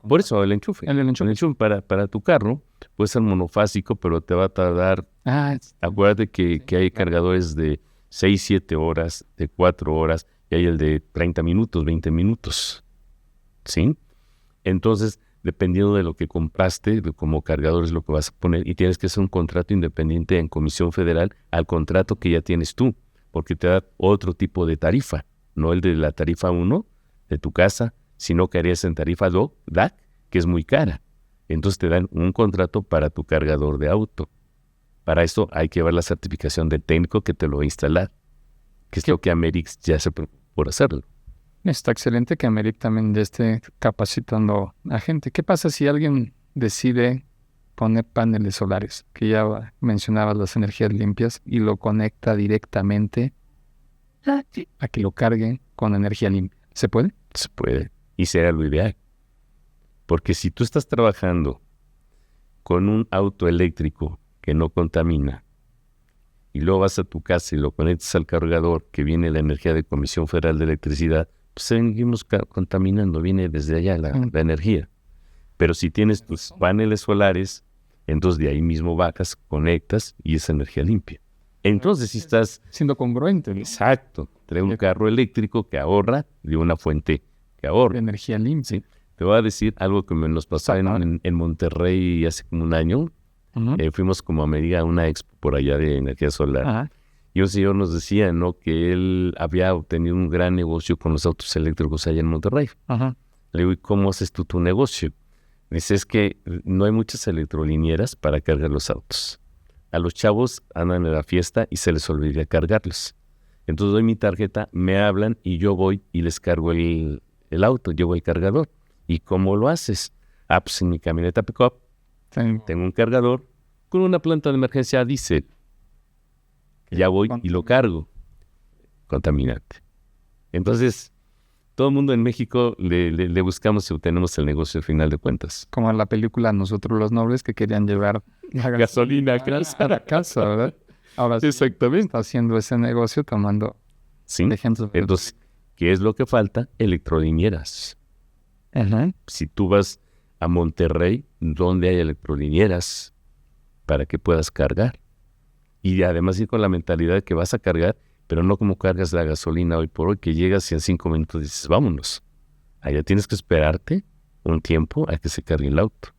Por eso el enchufe. El enchufe. Para tu carro puede ser monofásico, pero te va a tardar... Acuérdate que hay cargadores de 6, 7 horas, de 4 horas, y hay el de 30 minutos, 20 minutos. ¿Sí? Entonces, dependiendo de lo que compraste, de como cargador es lo que vas a poner, y tienes que hacer un contrato independiente en Comisión Federal al contrato que ya tienes tú, porque te da otro tipo de tarifa, no el de la tarifa 1 de tu casa, sino que harías en tarifa DAC, que es muy cara. Entonces te dan un contrato para tu cargador de auto. Para esto hay que ver la certificación del técnico que te lo va a instalar, que es lo que Americ ya se preocupa por hacerlo. Está excelente que Americ también ya esté capacitando a gente. ¿Qué pasa si alguien decide poner paneles solares, que ya mencionabas las energías limpias, y lo conecta directamente a que lo cargue con energía limpia? ¿Se puede? Se puede, y será lo ideal. Porque si tú estás trabajando con un auto eléctrico que no contamina, y luego vas a tu casa y lo conectas al cargador que viene la energía de Comisión Federal de Electricidad, pues seguimos contaminando, viene desde allá la energía. Pero si tienes tus paneles solares, entonces de ahí mismo bajas, conectas y es energía limpia. Entonces si estás... siendo congruente, ¿no? Exacto. Trae un carro eléctrico que ahorra de una fuente que ahorra. Energía limpia. ¿Sí? Te voy a decir algo que nos pasó en Monterrey hace como un año. Uh-huh. Fuimos como a medir a una expo por allá de energía solar. Uh-huh. Y un señor nos decía, ¿no?, que él había obtenido un gran negocio con los autos eléctricos allá en Monterrey. Uh-huh. Le digo, ¿y cómo haces tú tu negocio? Dice, es que no hay muchas electrolineras para cargar los autos. A los chavos andan en la fiesta y se les olvida cargarlos. Entonces doy mi tarjeta, me hablan y yo voy y les cargo el auto, llevo el cargador. ¿Y cómo lo haces? Pues en mi camioneta pick-up tengo un cargador con una planta de emergencia diésel. Ya voy y lo cargo. Contaminante. Entonces, todo el mundo en México le buscamos y obtenemos el negocio al final de cuentas. Como en la película Nosotros los Nobles, que querían llevar la gasolina a casa, ¿verdad? Ahora sí, exactamente, está haciendo ese negocio tomando ejemplos. Entonces, ¿qué es lo que falta? Electrolineras. Uh-huh. Si tú vas a Monterrey, ¿dónde hay electrolineras para que puedas cargar? Y además ir con la mentalidad de que vas a cargar, pero no como cargas la gasolina hoy por hoy, que llegas y en 5 minutos dices, vámonos. Allá tienes que esperarte un tiempo a que se cargue el auto.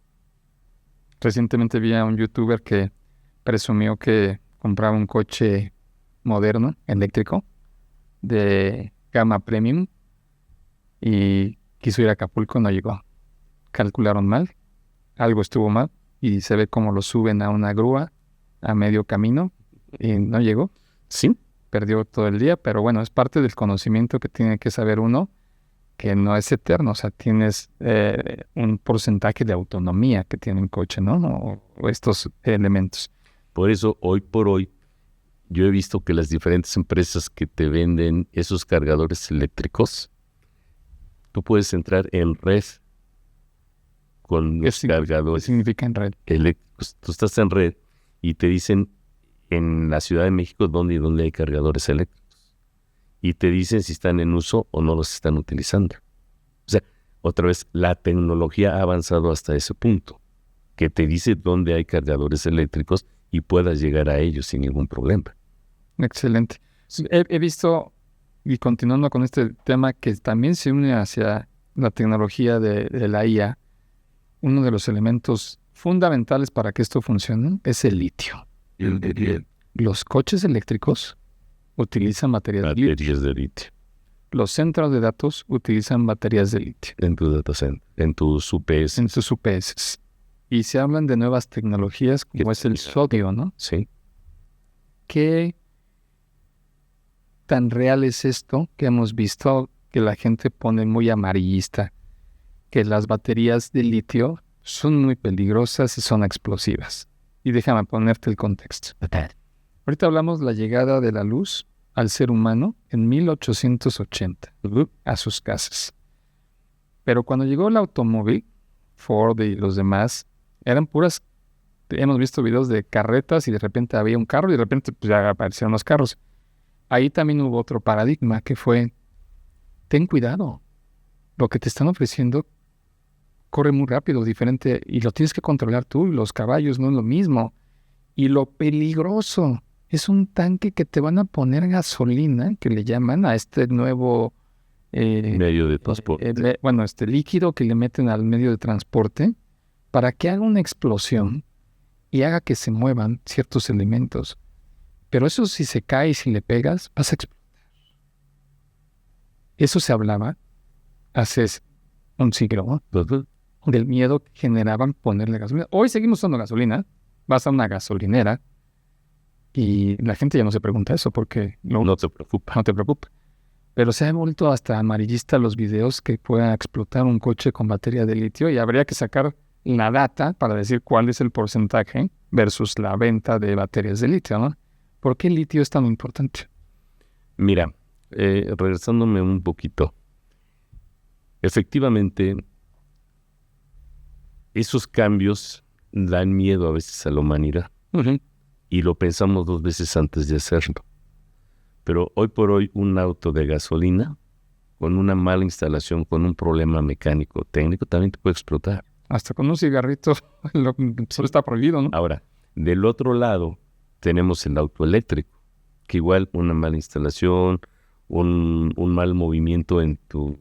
Recientemente vi a un youtuber que presumió que compraba un coche moderno, eléctrico, de gama premium, y quiso ir a Acapulco, no llegó. Calcularon mal, algo estuvo mal, y se ve cómo lo suben a una grúa a medio camino y no llegó. Sí, Perdió todo el día, pero bueno, es parte del conocimiento que tiene que saber uno, que no es eterno. O sea, tienes un porcentaje de autonomía que tiene un coche, ¿no? O estos elementos. por eso hoy por hoy yo he visto que las diferentes empresas que te venden esos cargadores eléctricos, tú puedes entrar en red con ¿Qué los cargadores significa en red? eléctricos. Tú estás en red y te dicen en la Ciudad de México dónde hay cargadores eléctricos. Y te dicen si están en uso o no los están utilizando. O sea, otra vez, la tecnología ha avanzado hasta ese punto, que te dice dónde hay cargadores eléctricos y puedas llegar a ellos sin ningún problema. Excelente. He visto, y continuando con este tema, que también se une hacia la tecnología de la IA. Uno de los elementos fundamentales para que esto funcione es el litio. Los coches eléctricos utilizan baterías de litio. Baterías de litio. Los centros de datos utilizan baterías de litio En tu data center, en tus UPS. en sus UPS. Y se hablan de nuevas tecnologías como es el sodio, ¿no? Sí. ¿Qué tan real es esto que hemos visto que la gente pone muy amarillista? Que las baterías de litio son muy peligrosas y son explosivas. Y déjame ponerte el contexto. Ahorita hablamos de la llegada de la luz al ser humano en 1880 a sus casas. Pero cuando llegó el automóvil, Ford y los demás, eran puras... Hemos visto videos de carretas y de repente había un carro y de repente pues, ya aparecieron los carros. Ahí también hubo otro paradigma que fue, ten cuidado, lo que te están ofreciendo corre muy rápido, diferente, y lo tienes que controlar tú, y los caballos no es lo mismo. Y lo peligroso es un tanque que te van a poner gasolina, que le llaman a este nuevo... medio de transporte. este líquido que le meten al medio de transporte para que haga una explosión y haga que se muevan ciertos elementos. Pero eso si se cae y si le pegas, vas a explotar. Eso se hablaba hace un siglo, ¿no? Del miedo que generaban ponerle gasolina. Hoy seguimos usando gasolina. Vas a una gasolinera y la gente ya no se pregunta eso porque No te preocupes. no te preocupa. Pero se han vuelto hasta amarillista los videos que pueda explotar un coche con batería de litio y habría que sacar la data para decir cuál es el porcentaje versus la venta de baterías de litio, ¿no? ¿Por qué el litio es tan importante? Mira, regresándome un poquito. Efectivamente, esos cambios dan miedo a veces a la humanidad. Y lo pensamos 2 veces antes de hacerlo. Pero hoy por hoy un auto de gasolina con una mala instalación, con un problema mecánico, técnico, también te puede explotar. Hasta con un cigarrito solo está prohibido, ¿no? Ahora, del otro lado tenemos el auto eléctrico, que igual una mala instalación, un mal movimiento en tu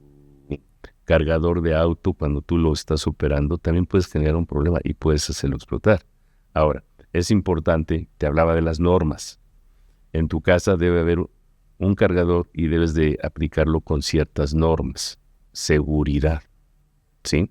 cargador de auto cuando tú lo estás operando, también puedes generar un problema y puedes hacerlo explotar. Ahora, es importante, te hablaba de las normas. En tu casa debe haber un cargador y debes de aplicarlo con ciertas normas. Seguridad, ¿sí?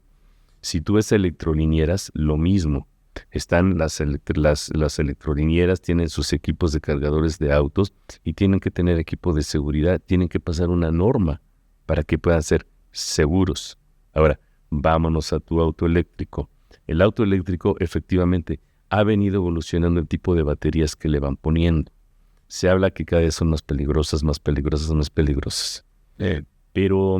Si tú ves electrolinieras, lo mismo. Están las electrolinieras, tienen sus equipos de cargadores de autos y tienen que tener equipo de seguridad, tienen que pasar una norma para que puedan ser seguros. Ahora, vámonos a tu auto eléctrico. El auto eléctrico efectivamente ha venido evolucionando el tipo de baterías que le van poniendo. Se habla que cada vez son más peligrosas, más peligrosas, más peligrosas. Pero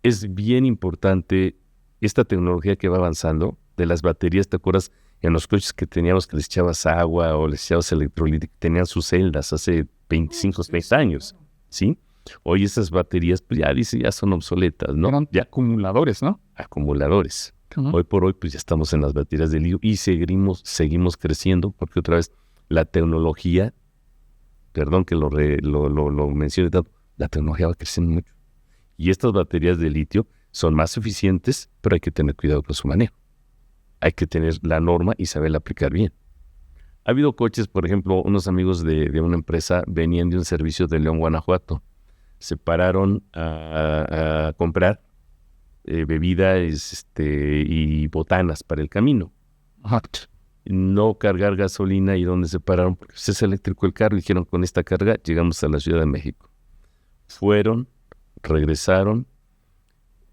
es bien importante esta tecnología que va avanzando de las baterías. ¿Te acuerdas en los coches que teníamos que les echabas agua o les echabas electrolito? Tenían sus celdas hace 25, 30 años, ¿sí? Hoy esas baterías, pues ya son obsoletas, ¿no? Eran Ya acumuladores, ¿no? acumuladores. Uh-huh. Hoy por hoy, pues ya estamos en las baterías de litio y seguimos creciendo porque otra vez la tecnología, perdón que lo mencione tanto, la tecnología va creciendo mucho. Y estas baterías de litio son más eficientes, pero hay que tener cuidado con su manejo. Hay que tener la norma y saberla aplicar bien. Ha habido coches, por ejemplo, unos amigos de una empresa venían de un servicio de León, Guanajuato. Se pararon a comprar bebidas y botanas para el camino. Ajá. no cargar gasolina y donde se pararon, porque es eléctrico el carro, y dijeron, con esta carga llegamos a la Ciudad de México. Fueron, regresaron,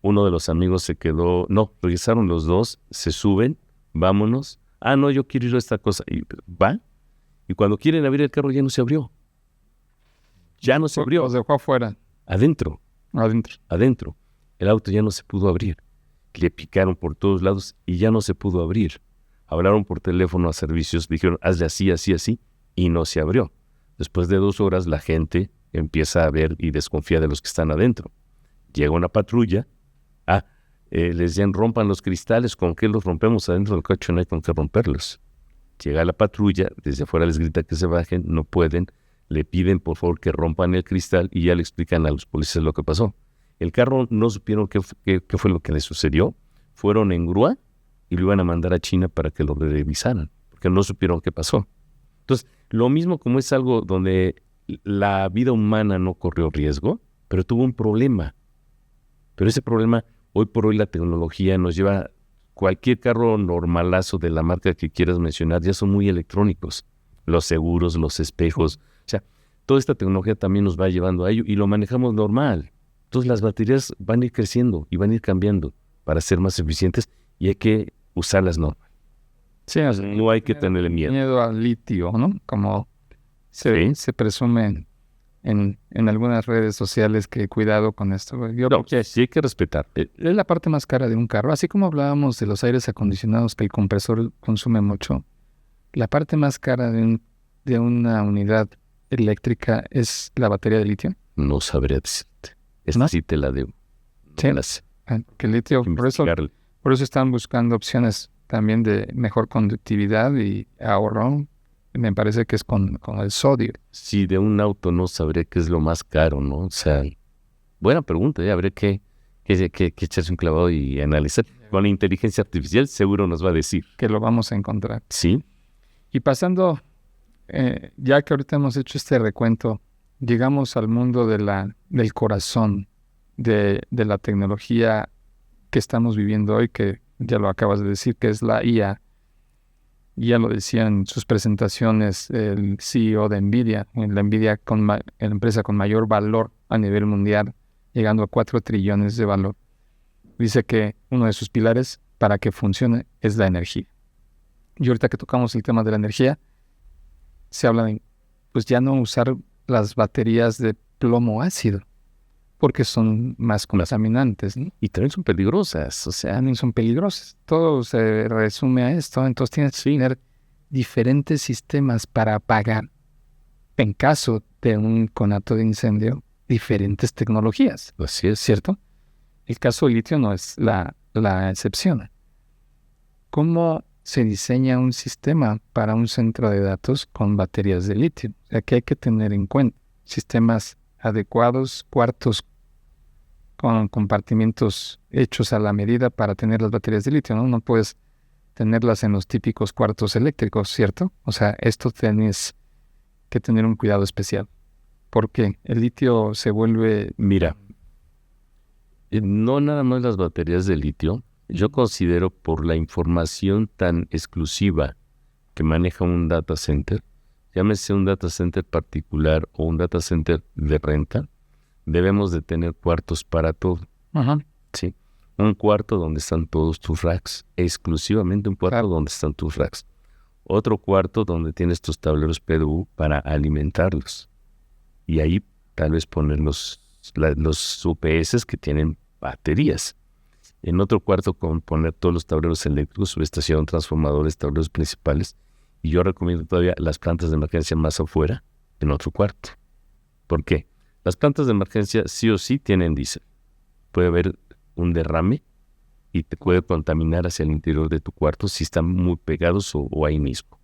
uno de los amigos se quedó, no, regresaron los dos, se suben, vámonos, no, yo quiero ir a esta cosa, y van, y cuando quieren abrir el carro ya no se abrió. Ya no se abrió. Los dejó afuera. Adentro. El auto ya no se pudo abrir. Le picaron por todos lados y ya no se pudo abrir. Hablaron por teléfono a servicios, dijeron, hazle así, así, así, y no se abrió. Después de 2 horas la gente empieza a ver y desconfía de los que están adentro. Llega una patrulla, les decían, rompan los cristales, ¿con qué los rompemos adentro del coche? No hay con qué romperlos. Llega la patrulla, desde afuera les grita que se bajen, no pueden, le piden por favor que rompan el cristal y ya le explican a los policías lo que pasó. El carro no supieron qué fue lo que le sucedió, fueron en grúa y lo iban a mandar a China para que lo revisaran, porque no supieron qué pasó. Entonces, lo mismo como es algo donde la vida humana no corrió riesgo, pero tuvo un problema. Pero ese problema, hoy por hoy la tecnología nos lleva, cualquier carro normalazo de la marca que quieras mencionar, ya son muy electrónicos. Los seguros, los espejos, o sea, toda esta tecnología también nos va llevando a ello y lo manejamos normal. Entonces las baterías van a ir creciendo y van a ir cambiando para ser más eficientes y hay que usarlas normal. Sí, o sea, No hay que tenerle miedo. Miedo al litio, ¿no? Como se presume en algunas redes sociales, que cuidado con esto. Sí hay que respetar. Es la parte más cara de un carro. Así como hablábamos de los aires acondicionados, que el compresor consume mucho, la parte más cara de una unidad eléctrica es la batería de litio. No sabría decirte. Esta sí te la debo. Sí, que el litio, por eso están buscando opciones también de mejor conductividad y ahorro. Me parece que es con el sodio. Sí, de un auto no sabré qué es lo más caro, ¿no? O sea, buena pregunta, habrá que echarse un clavado y analizar. Con la inteligencia artificial seguro nos va a decir. Que lo vamos a encontrar. Sí. Y pasando, ya que ahorita hemos hecho este recuento, llegamos al mundo del corazón, de la tecnología que estamos viviendo hoy, que ya lo acabas de decir, que es la IA. Ya lo decía en sus presentaciones el CEO de NVIDIA, la NVIDIA la empresa con mayor valor a nivel mundial, llegando a 4 trillones de valor. Dice que uno de sus pilares para que funcione es la energía. Y ahorita que tocamos el tema de la energía, se habla de, pues ya no usar las baterías de plomo ácido, porque son más contaminantes, ¿no? Y también son peligrosas, o sea, también son peligrosas. Todo se resume a esto, entonces tienes que tener diferentes sistemas para apagar, en caso de un conato de incendio, diferentes tecnologías. Así es. ¿Cierto? El caso del litio no es la excepción. ¿Cómo se diseña un sistema para un centro de datos con baterías de litio? O sea, que hay que tener en cuenta sistemas adecuados, cuartos con compartimientos hechos a la medida para tener las baterías de litio, ¿no? No puedes tenerlas en los típicos cuartos eléctricos, ¿cierto? O sea, esto tienes que tener un cuidado especial, porque el litio se vuelve... Mira, no nada más las baterías de litio. Yo considero, por la información tan exclusiva que maneja un data center, llámese un data center particular o un data center de renta, debemos de tener cuartos para todo. Ajá. Sí. Un cuarto donde están todos tus racks, exclusivamente un cuarto donde están tus racks. Otro cuarto donde tienes tus tableros PDU para alimentarlos. Y ahí tal vez poner los UPS que tienen baterías. En otro cuarto poner todos los tableros eléctricos, subestación, transformadores, tableros principales. Y yo recomiendo todavía las plantas de emergencia más afuera, en otro cuarto. ¿Por qué? Las plantas de emergencia sí o sí tienen diésel. Puede haber un derrame y te puede contaminar hacia el interior de tu cuarto si están muy pegados o ahí mismo.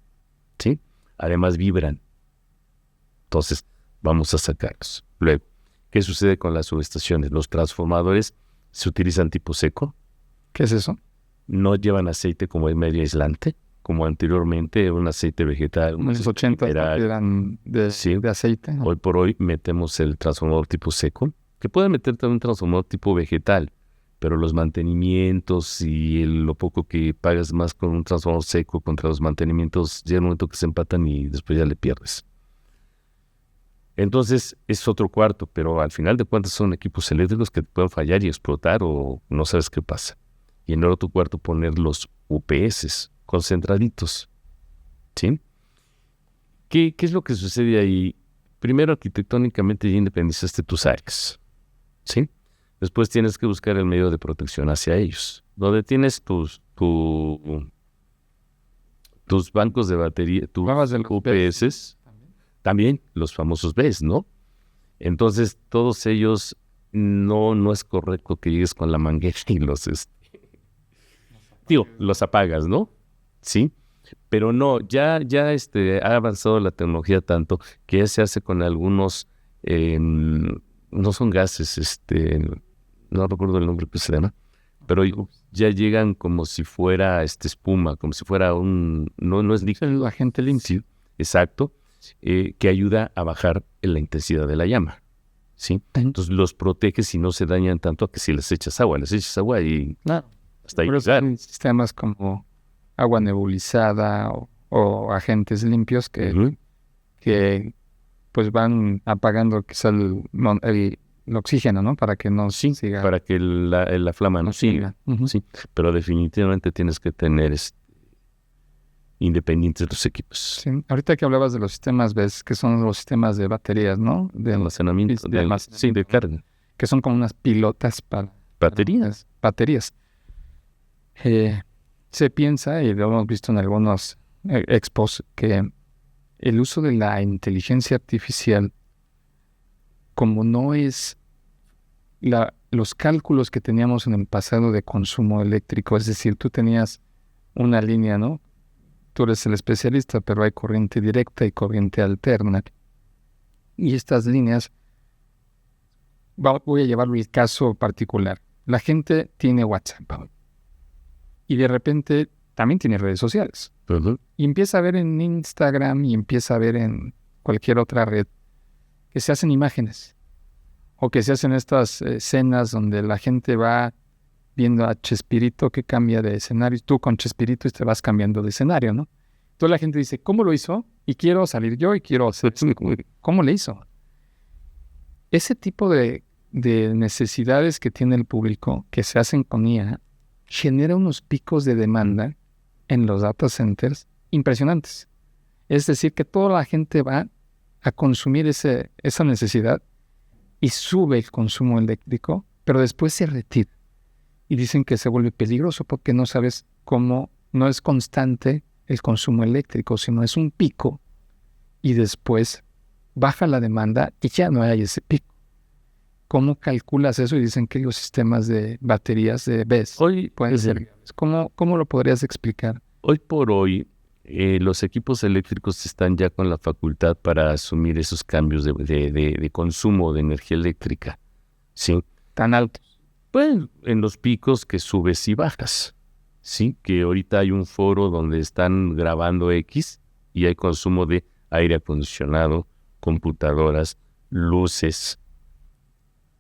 ¿Sí? Además vibran. Entonces, vamos a sacarlos. Luego, ¿qué sucede con las subestaciones? Los transformadores se utilizan tipo seco. ¿Qué es eso? No llevan aceite como el medio aislante, como anteriormente un aceite vegetal. En los 80 eran de aceite, ¿no? Hoy por hoy metemos el transformador tipo seco, que puede meter también un transformador tipo vegetal, pero los mantenimientos y lo poco que pagas más con un transformador seco contra los mantenimientos, llega un momento que se empatan y después ya le pierdes. Entonces es otro cuarto, pero al final de cuentas son equipos eléctricos que te pueden fallar y explotar o no sabes qué pasa. Y en el otro cuarto poner los UPS concentraditos, ¿sí? ¿Qué es lo que sucede ahí? Primero, arquitectónicamente ya independizaste tus áreas, ¿sí? Después tienes que buscar el medio de protección hacia ellos, donde tienes tus bancos de batería, tus UPS, también los famosos BES, ¿no? Entonces, todos ellos, no es correcto que llegues con la manguera y los apagas, ¿no? Sí, pero no, ya ha avanzado la tecnología tanto que ya se hace con algunos, no son gases, no recuerdo el nombre que se llama, pero ya llegan como si fuera espuma, como si fuera no es líquido. El agente limpio. Sí, exacto, que ayuda a bajar la intensidad de la llama, ¿sí? Entonces los proteges y no se dañan tanto a que si les echas agua y Claro. hasta ahí. Sistemas como agua nebulizada o agentes limpios que pues van apagando quizá el oxígeno, ¿no? Para que no siga. Para que la flama no siga. Sí, pero definitivamente tienes que tener independientes los equipos. Sí. Ahorita que hablabas de los sistemas BES, que son los sistemas de baterías, ¿no? De almacenamiento. De carga. Que son como unas pilotas para baterías. Se piensa, y lo hemos visto en algunos expos, que el uso de la inteligencia artificial, como no es los cálculos que teníamos en el pasado de consumo eléctrico, es decir, tú tenías una línea, ¿no? Tú eres el especialista, pero hay corriente directa y corriente alterna. Y estas líneas, voy a llevarlo el caso particular. La gente tiene WhatsApp y de repente también tiene redes sociales. Y empieza a ver en Instagram y empieza a ver en cualquier otra red que se hacen imágenes o que se hacen estas escenas donde la gente va viendo a Chespirito que cambia de escenario. Tú con Chespirito te vas cambiando de escenario, ¿no? Entonces la gente dice, ¿cómo lo hizo? Y quiero salir yo y quiero hacer esto. ¿Cómo le hizo? Ese tipo de necesidades que tiene el público que se hacen con IA genera unos picos de demanda en los data centers impresionantes. Es decir, que toda la gente va a consumir esa necesidad y sube el consumo eléctrico, pero después se retira. Y dicen que se vuelve peligroso porque no sabes cómo, no es constante el consumo eléctrico, sino es un pico y después baja la demanda y ya no hay ese pico. ¿Cómo calculas eso? Y dicen que los sistemas de baterías de BES pueden ser. ¿Cómo lo podrías explicar? Hoy por hoy, los equipos eléctricos están ya con la facultad para asumir esos cambios de consumo de energía eléctrica. ¿Sí? ¿Tan altos? Pues en los picos que subes y bajas. Sí, que ahorita hay un foro donde están grabando X y hay consumo de aire acondicionado, computadoras, luces,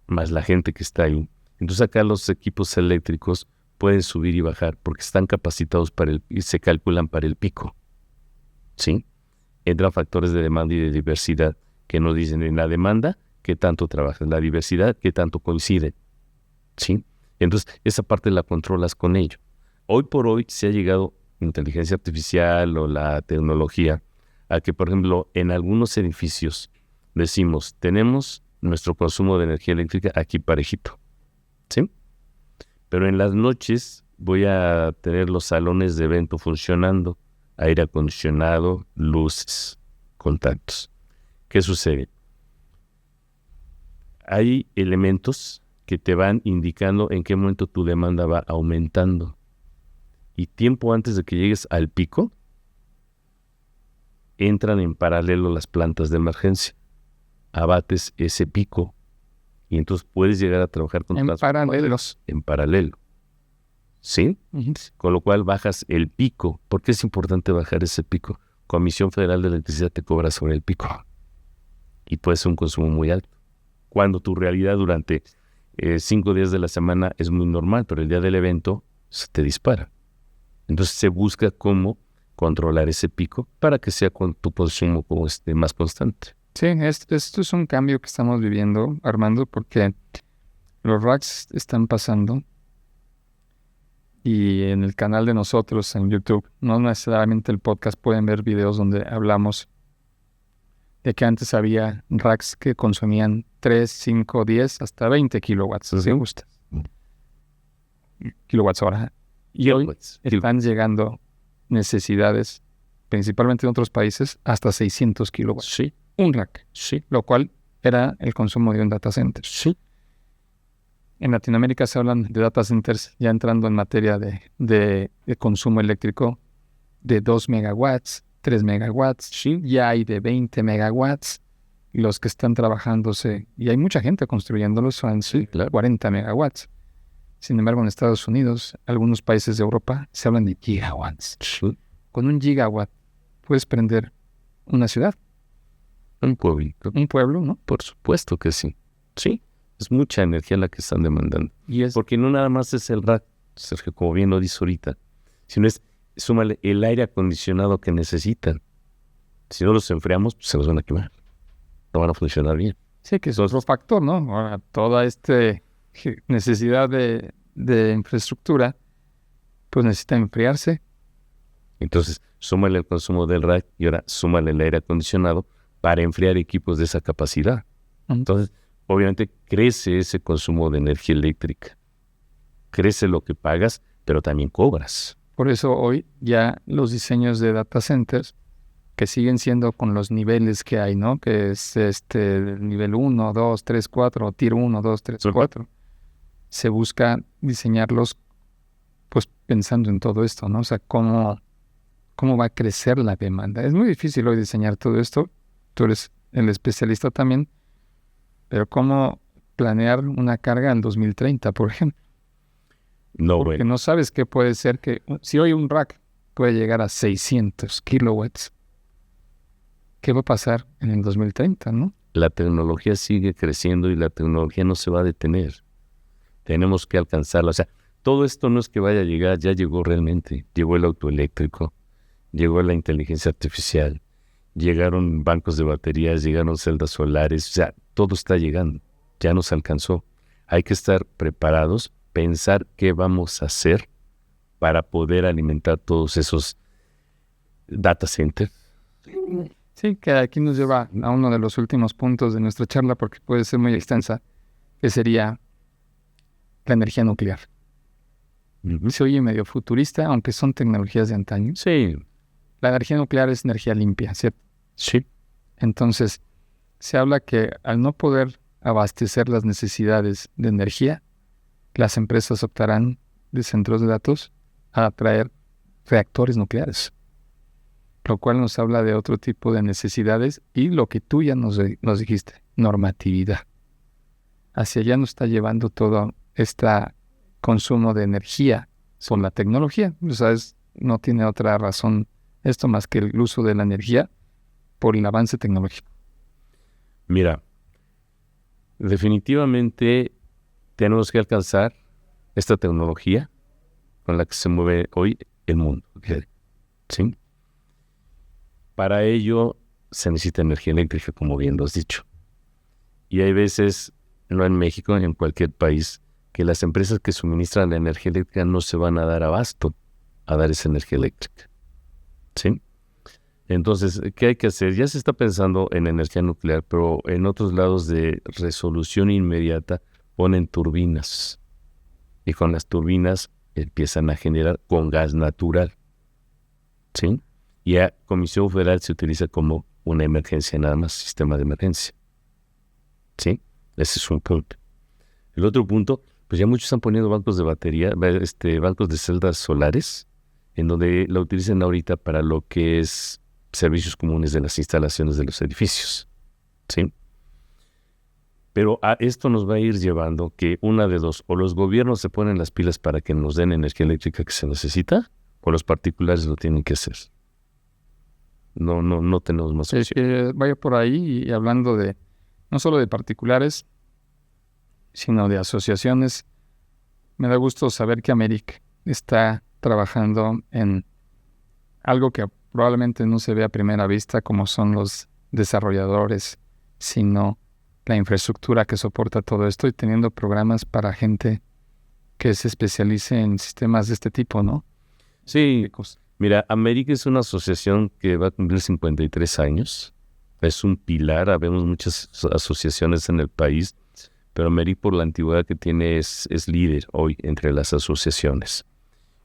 más la gente que está ahí. Entonces acá los equipos eléctricos pueden subir y bajar porque están capacitados y se calculan para el pico. ¿Sí? Entran factores de demanda y de diversidad que nos dicen en la demanda qué tanto trabajas, en la diversidad qué tanto coincide. ¿Sí? Entonces esa parte la controlas con ello. Hoy por hoy se ha llegado inteligencia artificial o la tecnología a que, por ejemplo, en algunos edificios decimos, tenemos nuestro consumo de energía eléctrica aquí parejito, ¿sí? Pero en las noches voy a tener los salones de evento funcionando, aire acondicionado, luces, contactos. ¿Qué sucede? Hay elementos que te van indicando en qué momento tu demanda va aumentando. Y tiempo antes de que llegues al pico, entran en paralelo las plantas de emergencia. Abates ese pico y entonces puedes llegar a trabajar con en paralelo. ¿Sí? Uh-huh. Con lo cual bajas el pico. ¿Por qué es importante bajar ese pico? Comisión Federal de Electricidad te cobra sobre el pico y puede ser un consumo muy alto. Cuando tu realidad durante 5 días de la semana es muy normal, pero el día del evento se te dispara. Entonces se busca cómo controlar ese pico para que sea con tu consumo más constante. Sí, esto es un cambio que estamos viviendo, Armando, porque los racks están pasando y en el canal de nosotros en YouTube, no necesariamente el podcast, pueden ver videos donde hablamos de que antes había racks que consumían 3, 5, 10, hasta 20 kilowatts, si gusta. Kilowatts hora. Y hoy están llegando necesidades, principalmente en otros países, hasta 600 kilowatts. Sí. Un rack. Sí. Lo cual era el consumo de un data center. Sí. En Latinoamérica se hablan de data centers ya entrando en materia de consumo eléctrico de 2 megawatts, 3 megawatts. Sí. Ya hay de 20 megawatts. Los que están trabajándose, y hay mucha gente construyéndolos, son 40 megawatts. Sin embargo, en Estados Unidos, algunos países de Europa, se hablan de gigawatts. Sí. Con 1 gigawatt puedes prender una ciudad. Un pueblito. Un pueblo, ¿no? Por supuesto que sí. Sí. Es mucha energía la que están demandando. Porque no nada más es el rack, Sergio, como bien lo dice ahorita, sino súmale el aire acondicionado que necesitan. Si no los enfriamos, pues se los van a quemar. No van a funcionar bien. Sí, que es otro factor, ¿no? Ahora, toda esta necesidad de infraestructura, pues necesita enfriarse. Entonces, súmale el consumo del rack y ahora súmale el aire acondicionado para enfriar equipos de esa capacidad. Entonces, obviamente crece ese consumo de energía eléctrica. Crece lo que pagas, pero también cobras. Por eso hoy ya los diseños de data centers, que siguen siendo con los niveles que hay, ¿no? Que es nivel 1, 2, 3, 4, tier 1, 2, 3, 4. Se busca diseñarlos pues pensando en todo esto, ¿no? O sea, cómo va a crecer la demanda. Es muy difícil hoy diseñar todo esto. Tú eres el especialista también. Pero ¿cómo planear una carga en 2030, por ejemplo? Porque no sabes qué puede ser que... Si hoy un rack puede llegar a 600 kilowatts, ¿qué va a pasar en el 2030, no? La tecnología sigue creciendo y la tecnología no se va a detener. Tenemos que alcanzarla. O sea, todo esto no es que vaya a llegar, ya llegó realmente. Llegó el auto eléctrico, llegó la inteligencia artificial, llegaron bancos de baterías, llegaron celdas solares. O sea, todo está llegando. Ya nos alcanzó. Hay que estar preparados, pensar qué vamos a hacer para poder alimentar todos esos data centers. Sí, que aquí nos lleva a uno de los últimos puntos de nuestra charla, porque puede ser muy extensa, que sería la energía nuclear. Se oye medio futurista, aunque son tecnologías de antaño. Sí. La energía nuclear es energía limpia, ¿cierto? Sí. Entonces, se habla que al no poder abastecer las necesidades de energía, las empresas optarán de centros de datos a traer reactores nucleares, lo cual nos habla de otro tipo de necesidades y lo que tú ya nos dijiste, normatividad. Hacia allá nos está llevando todo este consumo de energía por la tecnología. O sea, no tiene otra razón esto más que el uso de la energía por el avance tecnológico. Mira, definitivamente tenemos que alcanzar esta tecnología con la que se mueve hoy el mundo. ¿Sí? Para ello se necesita energía eléctrica, como bien lo has dicho. Y hay veces, no en México, en cualquier país, que las empresas que suministran la energía eléctrica no se van a dar abasto a dar esa energía eléctrica. ¿Sí? Entonces, ¿qué hay que hacer? Ya se está pensando en energía nuclear, pero en otros lados de resolución inmediata ponen turbinas. Y con las turbinas empiezan a generar con gas natural. ¿Sí? Y a Comisión Federal se utiliza como una emergencia nada más, sistema de emergencia. ¿Sí? Ese es un punto. El otro punto, pues ya muchos están poniendo bancos de batería, bancos de celdas solares, en donde la utilizan ahorita para lo que es servicios comunes de las instalaciones de los edificios. ¿Sí? Pero a esto nos va a ir llevando que una de dos, o los gobiernos se ponen las pilas para que nos den energía eléctrica que se necesita, o los particulares lo tienen que hacer. No tenemos más opción. Vaya por ahí y hablando de, no solo de particulares, sino de asociaciones. Me da gusto saber que Americ está trabajando en algo que probablemente no se ve a primera vista, como son los desarrolladores, sino la infraestructura que soporta todo esto y teniendo programas para gente que se especialice en sistemas de este tipo, ¿no? Sí, mira, Americ es una asociación que va a cumplir 53 años. Es un pilar, habemos muchas asociaciones en el país, pero Americ, por la antigüedad que tiene, es líder hoy entre las asociaciones.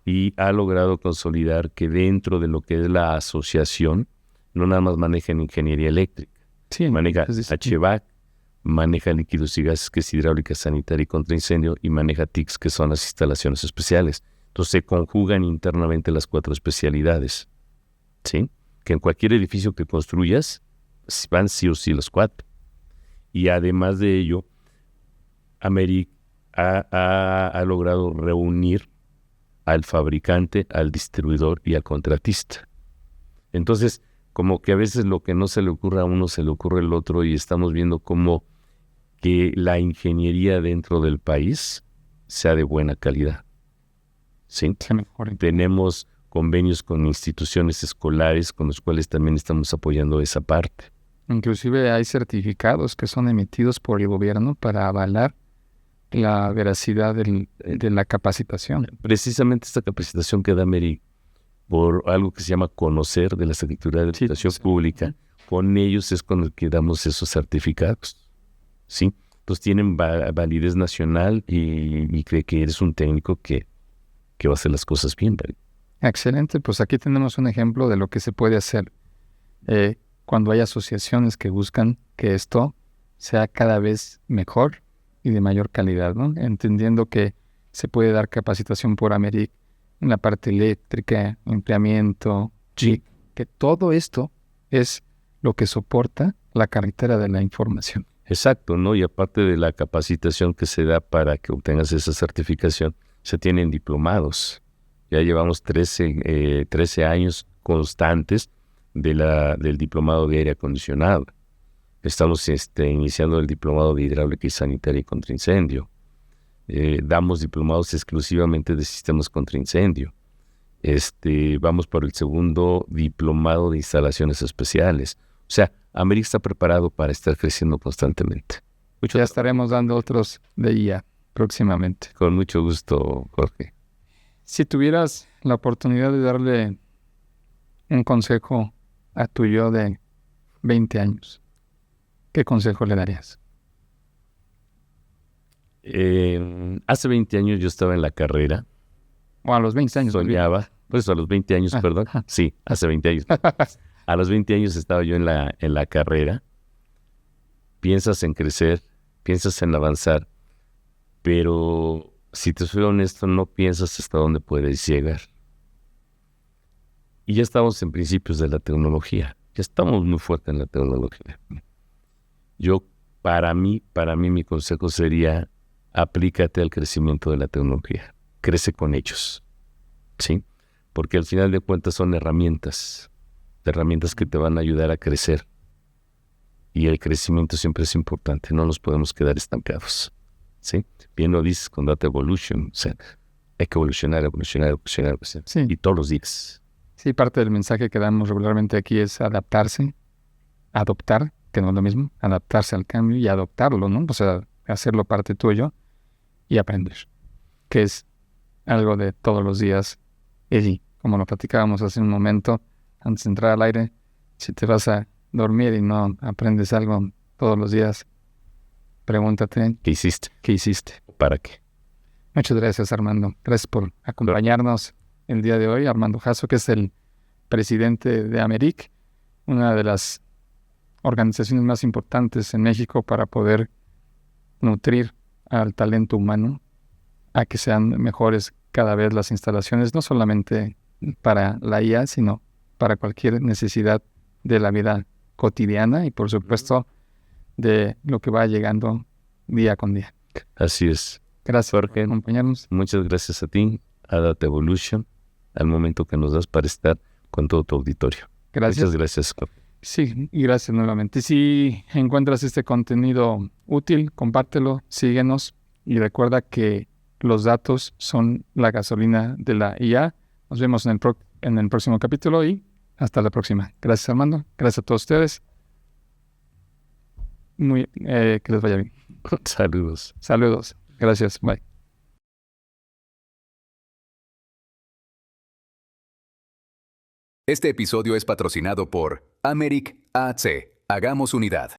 Y ha logrado consolidar que dentro de lo que es la asociación, no nada más maneja ingeniería eléctrica, Sí, maneja entonces, HVAC, maneja líquidos y gases, que es hidráulica sanitaria y contra incendio, y maneja TICs, que son las instalaciones especiales. Entonces se conjugan internamente las 4 especialidades, ¿sí? Que en cualquier edificio que construyas, van sí o sí los 4. Y además de ello, Americ ha logrado reunir al fabricante, al distribuidor y al contratista. Entonces, como que a veces lo que no se le ocurre a uno, se le ocurre al otro, y estamos viendo cómo que la ingeniería dentro del país sea de buena calidad. ¿Sí? Tenemos convenios con instituciones escolares con los cuales también estamos apoyando esa parte. Inclusive hay certificados que son emitidos por el gobierno para avalar la veracidad de la capacitación. Precisamente esta capacitación que da Americ, por algo que se llama Conocer, de la Secretaría de Educación Pública, con ellos es con el que damos esos certificados, ¿sí? Entonces tienen validez nacional y cree que eres un técnico que va a hacer las cosas bien, ¿vale? Excelente, pues aquí tenemos un ejemplo de lo que se puede hacer cuando hay asociaciones que buscan que esto sea cada vez mejor y de mayor calidad, ¿no? Entendiendo que se puede dar capacitación por Americ en la parte eléctrica, empleamiento, JIC, que todo esto es lo que soporta la carretera de la información. Exacto, ¿no? Y aparte de la capacitación que se da para que obtengas esa certificación, se tienen diplomados. Ya llevamos 13 años constantes del diplomado de aire acondicionado. Estamos iniciando el diplomado de hidráulica y sanitaria y contra incendio. Damos diplomados exclusivamente de sistemas contra incendio. Vamos por el segundo diplomado de instalaciones especiales. O sea, Americ está preparado para estar creciendo constantemente. Ya estaremos dando otros de IA próximamente. Con mucho gusto, Jorge. Si tuvieras la oportunidad de darle un consejo a tu yo de 20 años, ¿qué consejo le darías? Hace 20 años yo estaba en la carrera. O a los 20 años. Soñaba. Pues a los 20 años, perdón. Sí, hace 20 años. A los 20 años estaba yo en la carrera. Piensas en crecer, piensas en avanzar, pero si te soy honesto, no piensas hasta dónde puedes llegar. Y ya estamos en principios de la tecnología. Ya estamos muy fuertes en la tecnología. Para mí, mi consejo sería: aplícate al crecimiento de la tecnología. Crece con ellos, ¿sí? Porque al final de cuentas son herramientas que te van a ayudar a crecer. Y el crecimiento siempre es importante, no nos podemos quedar estancados, ¿sí? Bien lo dices con Data Evolution, o sea, hay que evolucionar. Sí. Y todos los días. Sí, parte del mensaje que damos regularmente aquí es adaptarse, adoptar, que no es lo mismo, adaptarse al cambio y adoptarlo, ¿no? O sea, hacerlo parte tuyo y aprender, que es algo de todos los días. Y como lo platicábamos hace un momento, antes de entrar al aire, si te vas a dormir y no aprendes algo todos los días, pregúntate, ¿qué hiciste? ¿Qué hiciste? ¿Para qué? Muchas gracias, Armando. Gracias por acompañarnos el día de hoy. Armando Jasso, que es el presidente de Americ, una de las organizaciones más importantes en México para poder nutrir al talento humano, a que sean mejores cada vez las instalaciones, no solamente para la IA, sino para cualquier necesidad de la vida cotidiana y, por supuesto, de lo que va llegando día con día. Así es. Gracias, Jorge, por acompañarnos. Muchas gracias a ti, a Data Evolution, al momento que nos das para estar con todo tu auditorio. Gracias. Muchas gracias, Jorge. Sí, y gracias nuevamente. Si encuentras este contenido útil, compártelo, síguenos y recuerda que los datos son la gasolina de la IA. Nos vemos en el próximo capítulo y hasta la próxima. Gracias, Armando. Gracias a todos ustedes. Que les vaya bien. Saludos. Saludos. Gracias. Bye. Este episodio es patrocinado por Americ AC. Hagamos unidad.